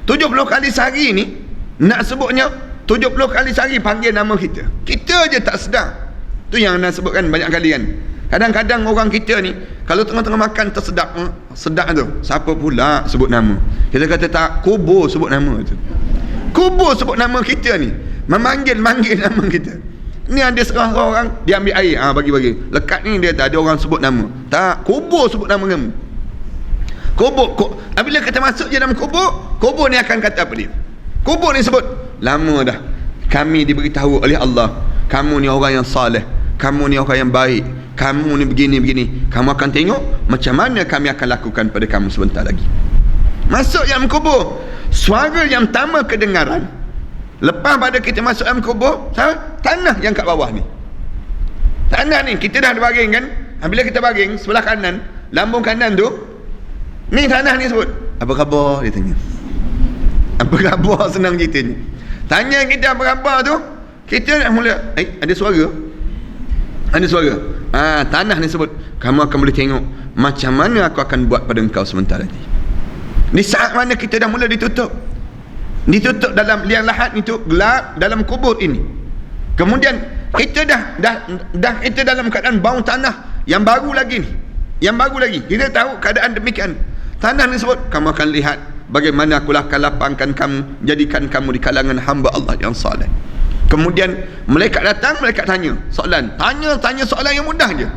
70 kali sehari ni nak sebutnya 70 kali sehari panggil nama kita. Kita je tak sedar. Tu yang nak sebutkan banyak kali kan. Kadang-kadang orang kita ni kalau tengah-tengah makan tersedak, sedap tu, siapa pula sebut nama. Kita kata tak, kubur sebut nama tu. Kubur sebut nama kita ni, memanggil nama kita. Ni ada seorang dia ambil air, bagi-bagi. Lekat ni dia tak ada orang sebut nama. Tak, kubur sebut nama kamu. Kubur. Bila kita masuk je dalam kubur ni akan kata apa dia? Kubur ni sebut, lama dah kami diberitahu oleh Allah, kamu ni orang yang saleh, kamu ni orang yang baik, kamu ni begini. Kamu akan tengok macam mana kami akan lakukan pada kamu sebentar lagi. Masuk dalam kubur, suara yang pertama kedengaran lepas pada kita masuk dalam kubur, tanah yang kat bawah ni. Tanah ni kita dah baring kan. Bila kita baring sebelah kanan, lambung kanan tu, ni tanah ni sebut, apa khabar? Dia tanya, apa khabar? Senang ceritanya. Tanya kita apa khabar tu, kita dah mula, ada suara. Ada suara. Tanah ni sebut, kamu akan boleh tengok macam mana aku akan buat pada engkau sebentar lagi. Di saat mana kita dah mula ditutup dalam liang lahat itu, gelap dalam kubur ini. Kemudian kita dah kita dalam keadaan bau tanah yang baru lagi ni. Yang baru lagi. Kita tahu keadaan demikian. Tanah ni sebut, kamu akan lihat bagaimana aku akan lapangkan kamu, jadikan kamu di kalangan hamba Allah yang saleh. Kemudian malaikat datang, malaikat tanya soalan. Tanya soalan yang mudah je.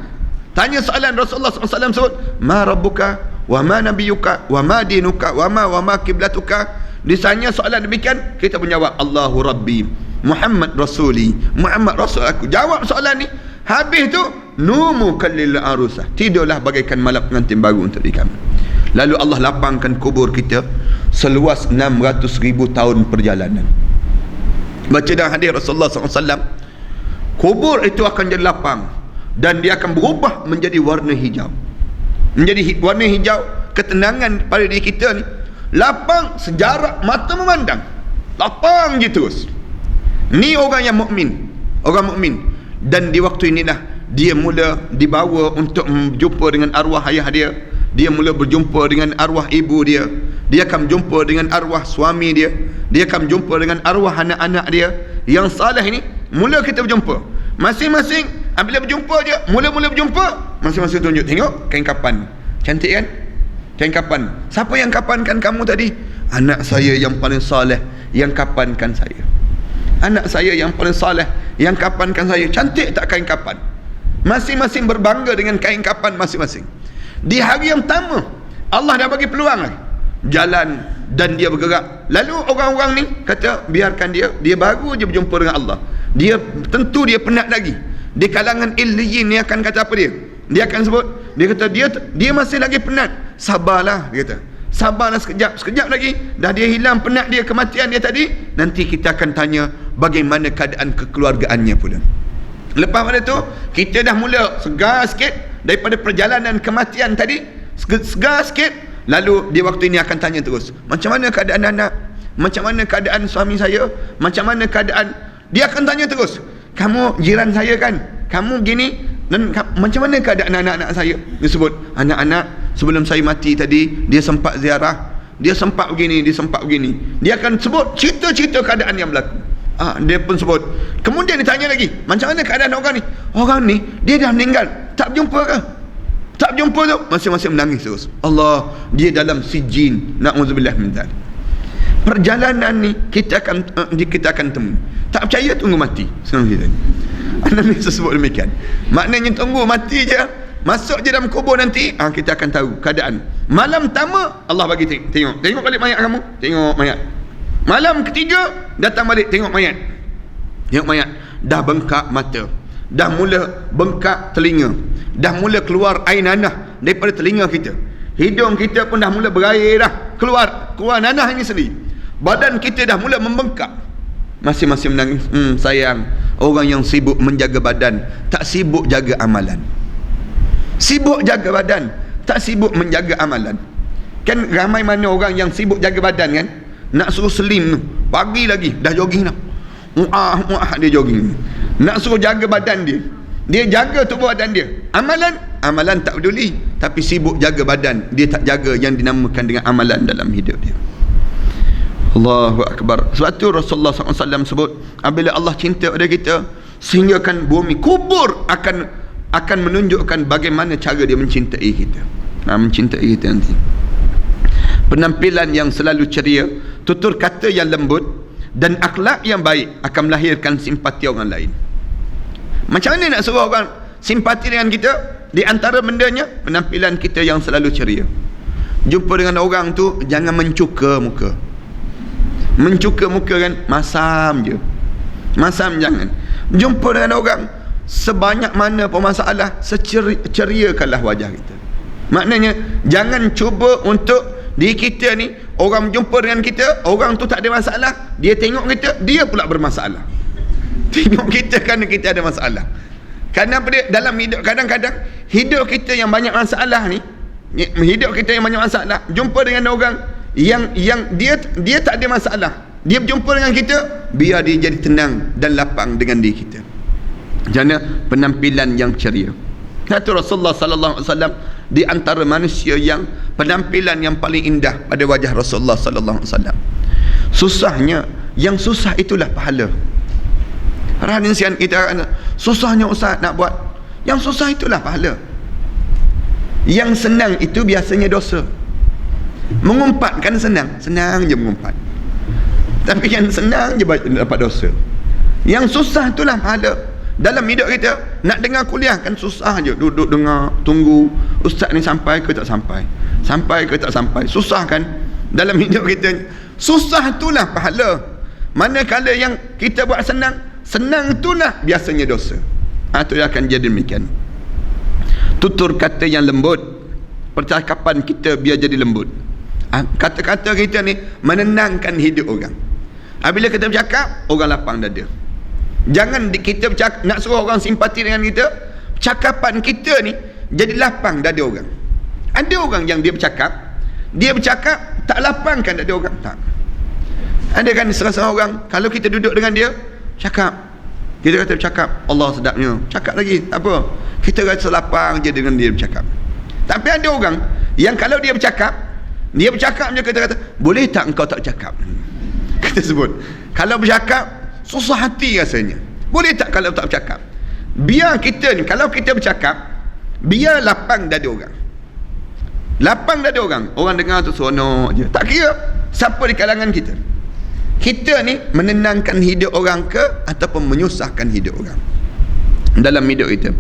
Tanya soalan Rasulullah SAW sebut, ma rabbuka wa ma nabiyuka wa ma dinuka wa ma kiblatuka. Ditanya soalan demikian, kita menjawab, Allahu Rabbi, Muhammad Rasuli, Muhammad Rasul aku. Jawab soalan ni. Habis tu, numu kallil arusah, tidurlah bagaikan malam pengantin baru untuk diri kami. Lalu Allah lapangkan kubur kita seluas 600,000 tahun perjalanan. Baca dalam hadis Rasulullah SAW, kubur itu akan jadi lapang dan dia akan berubah menjadi warna hijau. Menjadi warna hijau, ketenangan pada diri kita ni. Lapang sejarak mata memandang. Lapang je terus. Ni orang yang mukmin, orang mukmin. Dan di waktu inilah dia mula dibawa untuk berjumpa dengan arwah ayah dia. Dia mula berjumpa dengan arwah ibu dia. Dia akan berjumpa dengan arwah suami dia. Dia akan berjumpa dengan arwah anak-anak dia yang saleh ini. Mula kita berjumpa. Masing-masing bila berjumpa je, mula-mula berjumpa, masing-masing tunjuk, tengok kain kapan. Cantik kan? Kain kapan. Siapa yang kapankan kamu tadi? Anak saya yang paling saleh yang kapankan saya. Anak saya yang paling saleh yang kapankan saya. Cantik tak kain kapan? Masing-masing berbangga dengan kain kapan masing-masing. Di hari yang pertama, Allah dah bagi peluang lagi. Jalan dan dia bergerak. Lalu orang-orang ni kata, biarkan dia baru je berjumpa dengan Allah. Dia tentu dia penat lagi. Di kalangan illiyin ni akan kata apa dia? Dia akan sebut, dia kata dia masih lagi penat. Sabarlah, dia kata. Sabarlah sekejap lagi dah dia hilang penat dia, kematian dia tadi. Nanti kita akan tanya bagaimana keadaan kekeluargaannya pula. Lepas pada tu kita dah mula segar sikit daripada perjalanan kematian tadi, segar sikit. Lalu di waktu ini akan tanya terus, macam mana keadaan anak, macam mana keadaan suami saya, macam mana keadaan. Dia akan tanya terus, kamu jiran saya kan, kamu gini, dan macam mana keadaan anak-anak saya. Dia sebut, anak-anak sebelum saya mati tadi, dia sempat ziarah, dia sempat begini, dia sempat begini. Dia akan sebut cerita-cerita keadaan yang berlaku. Dia pun sebut. Kemudian ditanya lagi, macam mana keadaan orang ni? Orang ni dia dah meninggal, tak berjumpa ke? Tak berjumpa tu, masing-masing menangis terus. Allah, dia dalam sijin, na'udzubillah min dzalik. Perjalanan ni kita akan temu. Tak percaya, tunggu mati. Senang cerita ni. Nabi sebut demikian. Maknanya tunggu mati je, masuk je dalam kubur nanti, kita akan tahu keadaan. Malam pertama Allah bagi tengok balik mayat kamu, tengok mayat. Malam ketiga datang balik, tengok mayat. Tengok mayat, dah bengkak mata, dah mula bengkak telinga, dah mula keluar air nanah daripada telinga kita. Hidung kita pun dah mula berair dah, keluar nanah ini sendiri. Badan kita dah mula membengkak. Masing-masing menangis. Sayang, orang yang sibuk menjaga badan, tak sibuk jaga amalan. Sibuk jaga badan, tak sibuk menjaga amalan. Kan ramai mana orang yang sibuk jaga badan kan, nak suruh slim, pagi lagi dah jogging dah, dia jogging. Nak suruh jaga badan dia jaga tubuh badan dia. Amalan tak peduli, tapi sibuk jaga badan, dia tak jaga yang dinamakan dengan amalan dalam hidup dia. Allahu Akbar. Sebab tu Rasulullah SAW sebut, apabila Allah cinta pada kita, sehingga kan bumi kubur akan menunjukkan bagaimana cara dia mencintai kita. Mencintai kita nanti. Penampilan yang selalu ceria, tutur kata yang lembut, dan akhlak yang baik akan melahirkan simpati orang lain. Macam mana nak suruh orang simpati dengan kita? Di antara bendanya, penampilan kita yang selalu ceria. Jumpa dengan orang tu, jangan mencuka muka. Mencuka muka kan, masam je. Masam jangan. Jumpa dengan orang, sebanyak mana pun masalah, ceriakanlah wajah kita. Maknanya, jangan cuba untuk diri kita ni, orang jumpa dengan kita, orang tu tak ada masalah, dia tengok kita, dia pula bermasalah. Tengok kita kerana kita ada masalah. Kerana apa dia? Dalam hidup, kadang-kadang hidup kita yang banyak masalah ni, hidup kita yang banyak masalah, jumpa dengan orang yang dia tak ada masalah, dia berjumpa dengan kita, biar dia jadi tenang dan lapang dengan diri kita. Jana penampilan yang ceria. Kata Rasulullah sallallahu alaihi wasallam, di antara manusia yang penampilan yang paling indah pada wajah Rasulullah sallallahu alaihi wasallam. Susahnya, yang susah itulah pahala. Rahasian kita susahnya ustaz nak buat. Yang susah itulah pahala. Yang senang itu biasanya dosa. Mengumpat kan senang, senang je mengumpat. Tapi yang senang je dapat dosa. Yang susah itulah pahala. Dalam hidup kita nak dengar kuliah kan susah je, duduk dengar, tunggu ustaz ni sampai ke tak sampai, sampai ke tak sampai, susah kan dalam hidup kita. Susah itulah pahala. Manakala yang kita buat senang, senang itulah biasanya dosa. Itu akan jadi demikian. Tutur kata yang lembut, percakapan kita biar jadi lembut. Kata-kata kita ni menenangkan hidup orang. Bila kita bercakap, orang lapang dada. Jangan kita bercakap, nak suruh orang simpati dengan kita, cakapan kita ni jadi lapang dada orang. Ada orang yang dia bercakap tak lapangkan dada orang. Tak. Ada kan serasa orang, kalau kita duduk dengan dia cakap, kita kata bercakap, Allah sedapnya, cakap lagi, tak apa, kita rasa lapang je dengan dia bercakap. Tapi ada orang yang kalau dia bercakap je, kita kata, boleh tak engkau tak bercakap? Kita sebut, kalau bercakap susah hati rasanya. Boleh tak kalau tak bercakap? Biar kita ni, kalau kita bercakap, biar lapang dada orang. Lapang dada orang. Orang dengar tu seronok je. Tak kira siapa di kalangan kita. Kita ni menenangkan hidup orang ke ataupun menyusahkan hidup orang dalam hidup kita.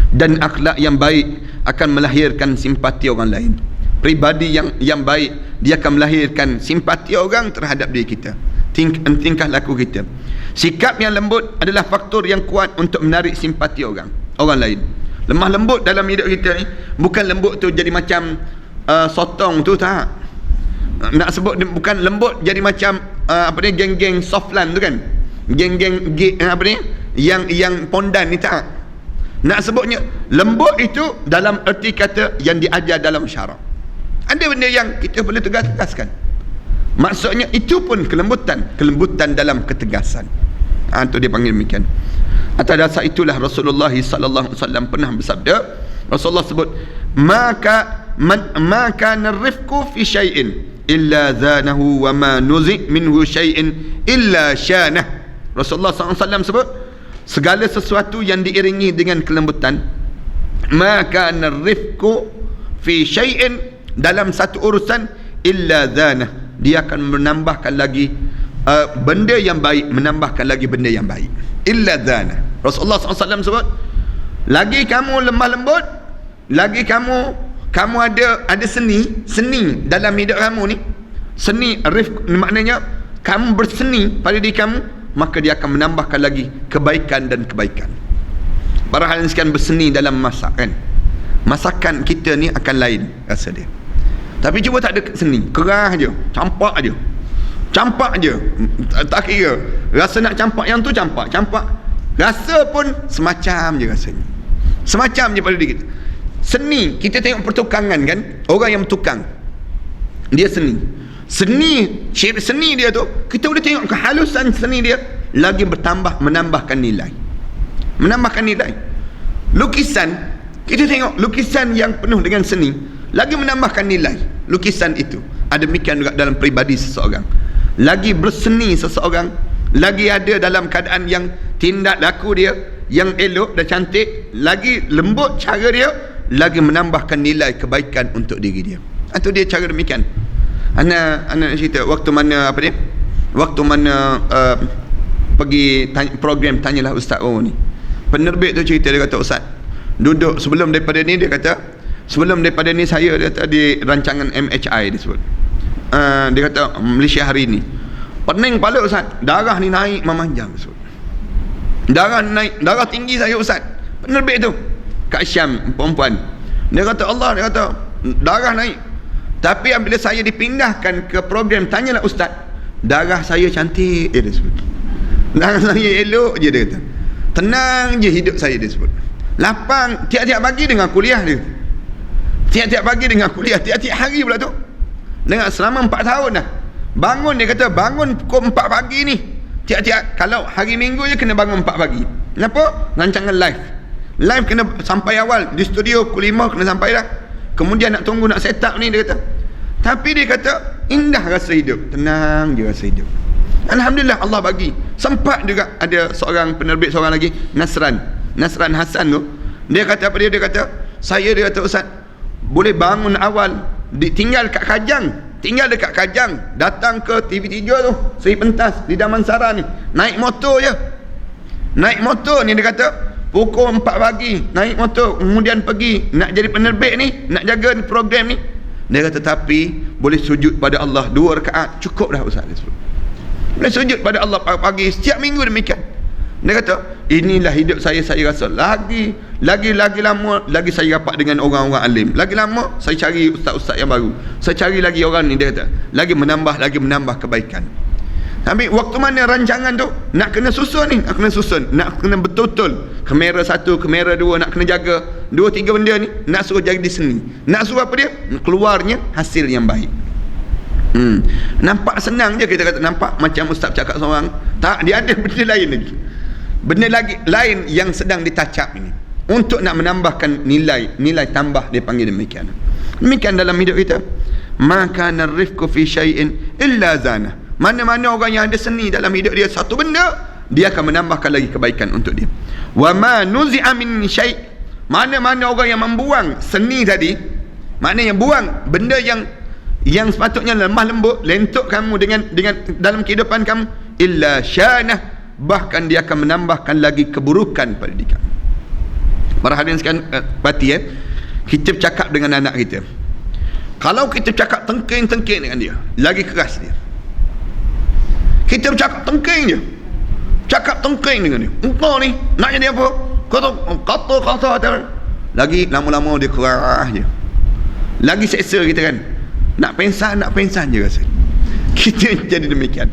Dan akhlak yang baik akan melahirkan simpati orang lain. Pribadi yang baik, dia akan melahirkan simpati orang terhadap diri kita. Tingkah laku kita. Sikap yang lembut adalah faktor yang kuat untuk menarik simpati orang lain. Lemah lembut dalam hidup kita ni, bukan lembut tu jadi macam sotong tu, tak. Nak sebut bukan lembut jadi macam geng-geng softland tu kan, geng-geng yang pondan ni, tak. Nak sebutnya lembut itu dalam erti kata yang diajar dalam syarak. Ada benda yang kita boleh tegaskan, maksudnya itu pun kelembutan dalam ketegasan. Itu dia panggil demikian. Atas dasar itulah Rasulullah sallallahu alaihi wasallam pernah bersabda. Rasulullah sebut, maka narifku fi syai'in illa zanahu wa ma nuzik minhu syai'in illa syanah. Rasulullah sallallahu alaihi wasallam sebut, segala sesuatu yang diiringi dengan kelembutan, maka narifku fi syai'in, dalam satu urusan, illa zanah, dia akan menambahkan lagi benda yang baik, menambahkan lagi benda yang baik. Illa zanah. Rasulullah SAW sebut, lagi kamu lemah lembut, lagi kamu ada seni dalam hidup kamu ni, seni rifq, maknanya kamu berseni pada diri kamu, maka dia akan menambahkan lagi kebaikan dan kebaikan. Para hal sekian berseni dalam masak kan, masakan kita ni akan lain rasa dia. Tapi cuba tak ada seni, kerah je, campak je, tak kira rasa nak campak yang tu, campak rasa pun semacam je rasanya, semacam je pada diri kita. Seni, kita tengok pertukangan kan, orang yang bertukang, dia seni dia tu, kita boleh tengok kehalusan seni dia lagi menambahkan nilai. Lukisan, kita tengok lukisan yang penuh dengan seni lagi menambahkan nilai lukisan itu. Ada demikian juga dalam pribadi seseorang, lagi berseni seseorang, lagi ada dalam keadaan yang tindak laku dia yang elok dan cantik, lagi lembut cara dia, lagi menambahkan nilai kebaikan untuk diri dia. Itu dia cara demikian. Anak cerita waktu mana pergi program Tanyalah Ustaz ni, penerbit tu cerita, dia kata, Ustaz duduk sebelum daripada ni, dia saya dia kata di rancangan MHI dia sebut, dia kata Malaysia hari ni pening kepala Ustaz, darah ni naik memanjang Ustaz. Darah tinggi saya Ustaz. Penerbit tu Kak Syam, perempuan, dia kata darah naik. Tapi apabila saya dipindahkan ke program Tanyalah Ustaz, darah saya cantik dia sebut, darah saya elok je, dia kata tenang je hidup saya, dia sebut lapang. Tiap-tiap pagi dengan kuliah dia, tiap-tiap hari pula tu, dengan selama 4 tahun dah bangun, dia kata bangun pukul 4 pagi ni, tiap-tiap, kalau hari Minggu je kena bangun 4 pagi, Kenapa? Rancangan live. Live kena sampai awal. Di studio pukul 5 kena sampai dah. Kemudian nak tunggu nak set up ni, dia kata. Tapi dia kata, indah rasa hidup. Tenang je rasa hidup. Alhamdulillah Allah bagi. Sempat juga ada seorang penerbit, seorang lagi, Nasran Hasan tu. Dia kata apa dia? Dia kata, dia kata, Ustaz, boleh bangun awal, tinggal dekat Kajang, datang ke TV3 tu, Seri Pentas di Damansara ni, naik motor je. Naik motor ni, dia kata, pukul 4 pagi, naik motor, kemudian pergi, nak jadi penerbit ni, nak jaga program ni. Dia kata, tapi boleh sujud pada Allah 2 rakaat, cukup dah Ustaz. Boleh sujud pada Allah pagi, setiap minggu demikian. Dia kata, inilah hidup saya rasa lagi lama, lagi saya rapat dengan orang-orang alim. Lagi lama, saya cari ustaz-ustaz yang baru. Saya cari lagi orang ni, dia kata, lagi menambah kebaikan. Tapi waktu mana rancangan tu nak kena susun, nak kena betul-betul. Kamera 1, kamera 2 nak kena jaga. 2-3 benda ni nak suruh jadi seni. Nak suruh apa dia? Keluarnya hasil yang baik. Nampak senang je, kita kata nampak macam ustaz cakap seorang. Tak, dia ada benda lain lagi. Benda lagi lain yang sedang ditacap ini untuk nak menambahkan nilai tambah, dia panggil demikian. Demikian dalam hidup kita. Maka narifku fi syai'in illa zana. Mana-mana orang yang ada seni dalam hidup dia, satu benda, dia akan menambahkan lagi kebaikan untuk dia. Wa ma nuzi'a min syai'. Mana-mana orang yang membuang seni tadi, maknanya buang benda yang sepatutnya lemah lembut, lentuk kamu dengan dalam kehidupan kamu, illa syanah, bahkan dia akan menambahkan lagi keburukan pada diri kamu. Para hadirin sekalian, kita bercakap dengan anak kita. Kalau kita bercakap tengking dengan dia, lagi keras dia. Kita bercakap tengking je, cakap tengking dengan dia. Engkau ni nak jadi apa? Kata lagi lama-lama dia keras je, lagi seksa kita kan. Nak pensan je rasa. Kita jadi demikian.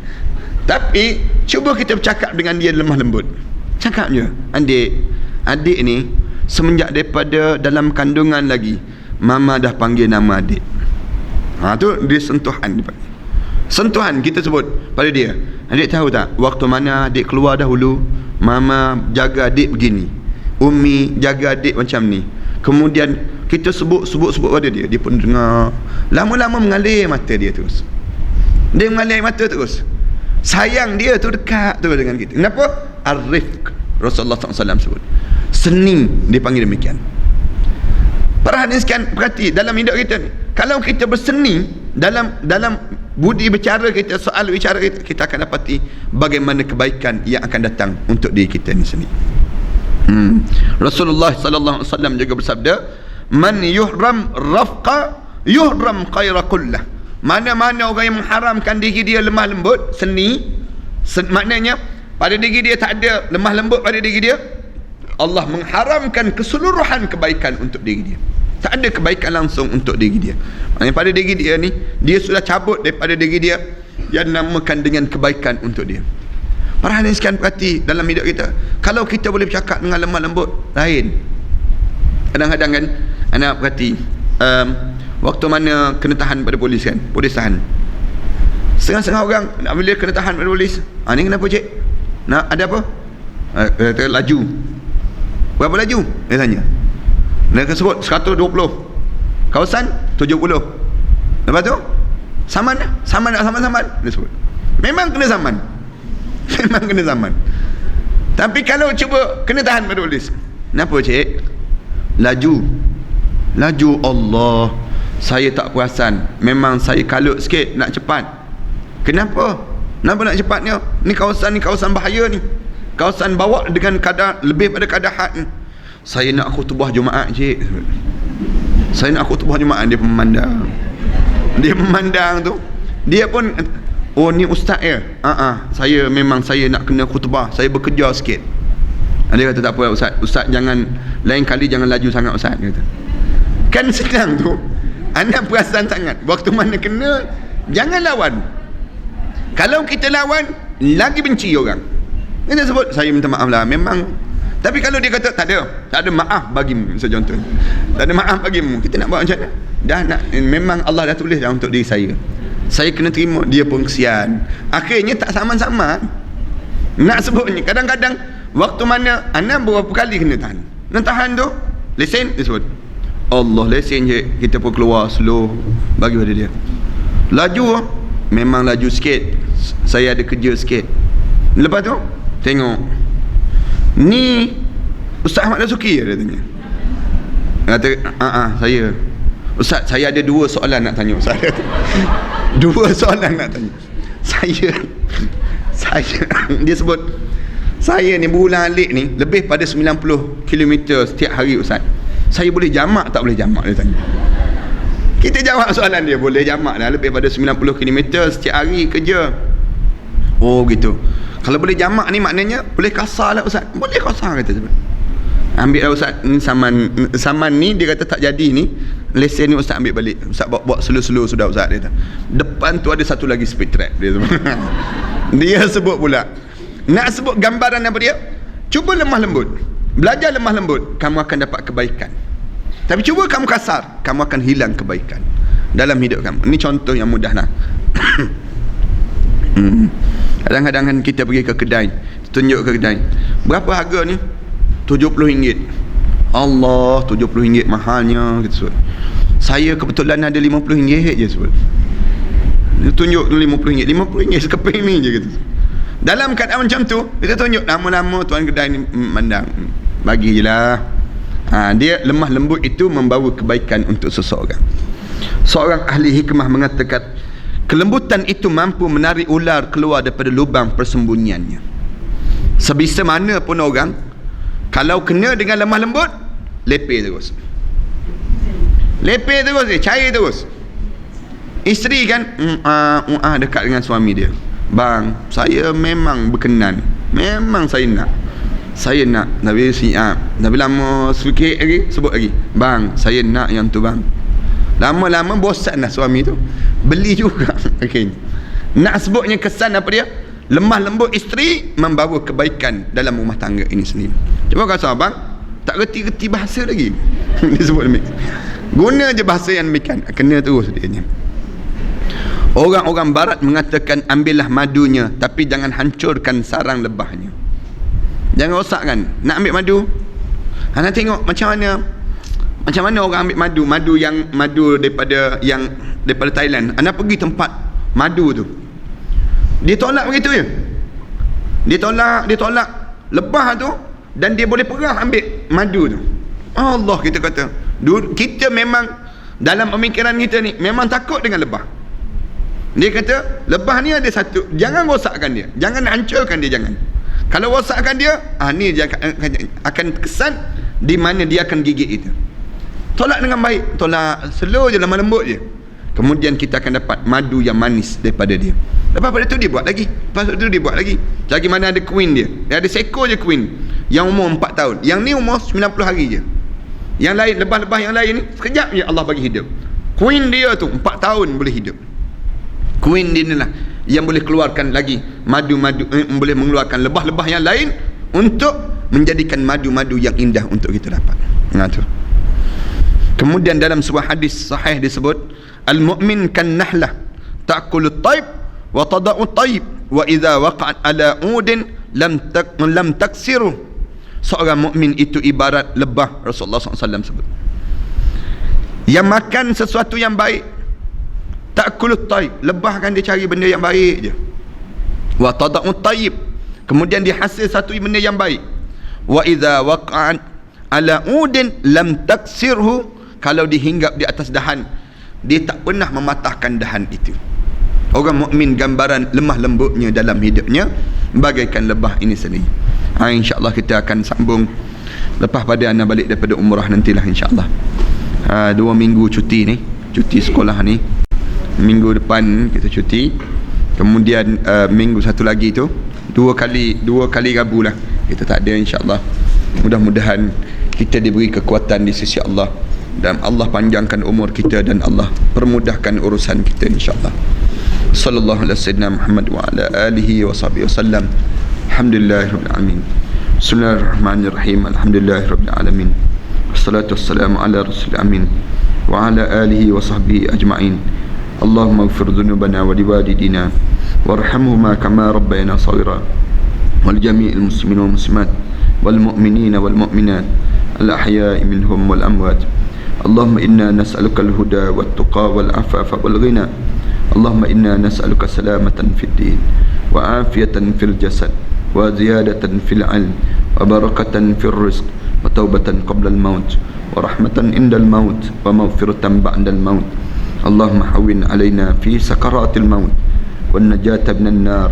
Tapi cuba kita bercakap dengan dia lemah lembut. Cakap je, adik ni semenjak daripada dalam kandungan lagi, mama dah panggil nama adik. Tu dia sentuhan dia panggil. Sentuhan kita sebut pada dia. Adik tahu tak, waktu mana adik keluar dahulu, mama jaga adik begini, Umi jaga adik macam ni. Kemudian kita sebut pada dia, dia pun dengar. Lama-lama mengalir mata dia terus. Dia mengalir mata terus. Sayang dia tu dekat terus dengan kita. Kenapa? Ar-rifq, Rasulullah SAW sebut. Seni, dia panggil demikian. Para hadirin sekalian, perhati dalam hidup kita ni, kalau kita berseni dalam budi bicara kita, soal bicara kita, kita akan dapati bagaimana kebaikan yang akan datang untuk diri kita ni sendiri. Rasulullah sallallahu alaihi wasallam juga bersabda, man yuhram rafqa yuhram khaira kullah. Mana-mana orang yang mengharamkan diri dia lemah lembut, seni, maknanya pada diri dia tak ada lemah lembut pada diri dia, Allah mengharamkan keseluruhan kebaikan untuk diri dia. Tak ada kebaikan langsung untuk diri dia. Maknanya pada diri dia ni, dia sudah cabut daripada diri dia yang namakan dengan kebaikan untuk dia. Para hadirin sekalian, perhati dalam hidup kita, kalau kita boleh bercakap dengan lemah lembut, lain. Kadang-kadang kan, anak perhati, waktu mana kena tahan pada polis kan, polis tahan, setengah-setengah orang nak bila kena tahan pada polis, ni kenapa cik? Nak ada apa? Kata laju. Berapa laju? Dia tanya. Dia sebut 120, kawasan 70. Lepas tu saman dia sebut. Memang kena saman. Memang kena saman. Tapi kalau cuba kena tahan pada polis, kenapa cik? Laju Allah, saya tak perasan, memang saya kalut sikit nak cepat. Kenapa nak cepatnya? Ni kawasan bahaya ni, kawasan bawa dengan kadar lebih pada kadar had ni. Saya nak khutbah Jumaat cik, saya nak khutbah Jumaat. Dia memandang tu, dia pun, oh ni ustaz ya? Saya memang saya nak kena khutbah, saya bekerja sikit. Dia kata tak apa ustaz jangan, lain kali jangan laju sangat ustaz, dia kata. Kan senang tu, anak perasan sangat. Waktu mana kena, jangan lawan. Kalau kita lawan, lagi benci orang. Kita sebut, saya minta maaf lah, memang. Tapi kalau dia kata tak ada maaf bagimu, misalnya contoh, tak ada maaf bagimu, kita nak buat macam mana? Dah nak, memang Allah dah tulis dah untuk diri saya kena terima. Dia pun kesian, akhirnya tak sama-sama nak sebutnya. Kadang-kadang waktu mana anda berapa kali kena tahan. Nak tahan tu lesen dia sebut Allah lesen je, kita pun keluar slow bagi pada dia. Laju memang laju sikit, saya ada kerja sikit. Lepas tu tengok ni Ustaz Ahmad Dasuki dia tanya. Kata saya Ustaz, saya ada 2 soalan nak tanya Ustaz. 2 soalan nak tanya. Saya dia sebut saya ni berulang-alik ni lebih pada 90 km setiap hari Ustaz. Saya boleh jamak tak boleh jamak, dia tanya. Kita jawab soalan dia, boleh jamak dah lebih pada 90 km setiap hari kerja. Oh gitu. Kalau boleh jamak ni maknanya boleh kasar lah Ustaz. Boleh kasar kata sebab. Ambil lah Ustaz ni saman ni dia kata tak jadi ni. Lesen ni Ustaz ambil balik. Ustaz bawa slow-slow sudah Ustaz, dia kata. Depan tu ada satu lagi speed trap dia sebut. Dia sebut pula. Nak sebut gambaran apa dia? Cuba lemah lembut. Belajar lemah lembut, kamu akan dapat kebaikan. Tapi cuba kamu kasar, kamu akan hilang kebaikan dalam hidup kamu. Ini contoh yang mudah lah. Kadang-kadang kan kita pergi ke kedai, tunjuk ke kedai, berapa harga ni? RM70. Allah, RM70 mahalnya gitu sebut. Saya kebetulan ada RM50 je sebut. Dia tunjuk tu RM50. RM50 sekeping ni je gitu. Dalam keadaan macam tu, kita tunjuk lama-lama tuan kedai ni mandang, bagi je lah. Dia lemah lembut itu membawa kebaikan untuk seseorang. Seorang ahli hikmah mengatakan, kelembutan itu mampu menarik ular keluar daripada lubang persembunyiannya. Sebisa mana pun orang, kalau kena dengan lemah lembut, lepeh terus. Lepeh terus dia, cair terus. Isteri kan dekat dengan suami dia. Bang, saya memang berkenan. Memang saya nak. Tapi lama sikit lagi sebut lagi. Bang, saya nak yang tu bang. Lama-lama bosan dah suami tu. Beli juga. Okay. Nak sebutnya kesan apa dia? Lemah lembut isteri membawa kebaikan dalam rumah tangga ini sendiri. Cuba kata abang, tak reti-reti bahasa lagi. Dia sebut demikian. Guna je bahasa yang demikian. Kena terus dia. Orang-orang barat mengatakan ambillah madunya, tapi jangan hancurkan sarang lebahnya. Jangan rosakkan. Nak ambil madu, anda tengok macam mana orang ambil madu daripada Thailand. Anda pergi tempat madu tu, dia tolak begitu je. Dia tolak lebah tu, dan dia boleh perah ambil madu tu. Allah, kita kata kita memang dalam pemikiran kita ni memang takut dengan lebah. Dia kata lebah ni ada satu, jangan rosakkan dia, jangan hancurkan dia, jangan. Kalau rosakkan dia, ni dia akan kesan di mana dia akan gigit kita. Tolak dengan baik, tolak slow je, lemah lembut je. Kemudian kita akan dapat madu yang manis daripada dia. Lepas pada tu dia buat lagi. Lagi mana ada queen dia. Dia ada seekor je queen yang umur 4 tahun. Yang ni umur 90 hari je. Yang lain, lebah-lebah yang lain ni sekejap je Allah bagi hidup. Queen dia tu 4 tahun boleh hidup. Queen dia ni lah yang boleh keluarkan lagi madu-madu, boleh mengeluarkan lebah-lebah yang lain untuk menjadikan madu-madu yang indah untuk kita dapat. Tu. Kemudian dalam sebuah hadis sahih disebut, al-mu'min kan nahlah ta'kulu at-tayyib wa tada'u at-tayyib wa idza waqa'at ala udin lam taksiru. Seorang mukmin itu ibarat lebah, Rasulullah SAW sebut, yang makan sesuatu yang baik. Ta'kulut tayyib, lebah kan dia cari benda yang baik je. Wa tada'ut tayyib, kemudian dia hasil satu benda yang baik. Wa idza waqa'at ala udin lam taksirhu, kalau dihinggap di atas dahan, dia tak pernah mematahkan dahan itu. Orang mukmin gambaran lemah lembutnya dalam hidupnya bagaikan lebah ini sendiri. InsyaAllah kita akan sambung lepas pada anda balik daripada umrah nantilah insyaAllah. 2 minggu cuti ni, cuti sekolah ni. Minggu depan kita cuti. Kemudian minggu satu lagi tu dua kali Rabu lah kita tak ada insyaAllah. Mudah-mudahan kita diberi kekuatan di sisi Allah, dan Allah panjangkan umur kita, dan Allah permudahkan urusan kita insyaAllah. Sallallahu alaihi wasallam Muhammad wa ala alihi wa sahbihi wasallam. Alhamdulillahirabbil alamin. Bismillahirrahmanirrahim. Alhamdulillahirabbil alamin. Wassalatu wassalamu ala rasulil amin wa ala alihi wa sahbihi ajma'in. Allahumma ighfir dhunubana wa liwalidina warhamhuma kama rabbayana shaghira wal jami'il muslimin wal muslimat والمؤمنين والمؤمنات الأحياء منهم والأموات. اللهم إنا نسألك الهدى والتقى والعفاف والغنى. اللهم إنا نسألك سلامة في الدين وعافية في الجسد وزيادة في العلم وبركة في الرزق وتوبة قبل الموت ورحمة عند الموت ومغفرة بعد الموت. اللهم حون علينا في سكرات الموت والنجاة من النار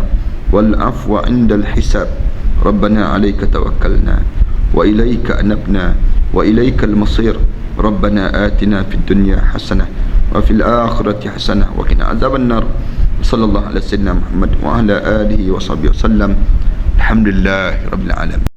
والعفو عند الحساب. ربنا عليك توكلنا وإليك أنبنا وإليك المصير. ربنا آتنا في الدنيا حسنة وفي الآخرة حسنة وقنا عذاب النار. صلى الله على سيدنا محمد وعلى آله وصحبه وسلم. الحمد لله رب العالمين.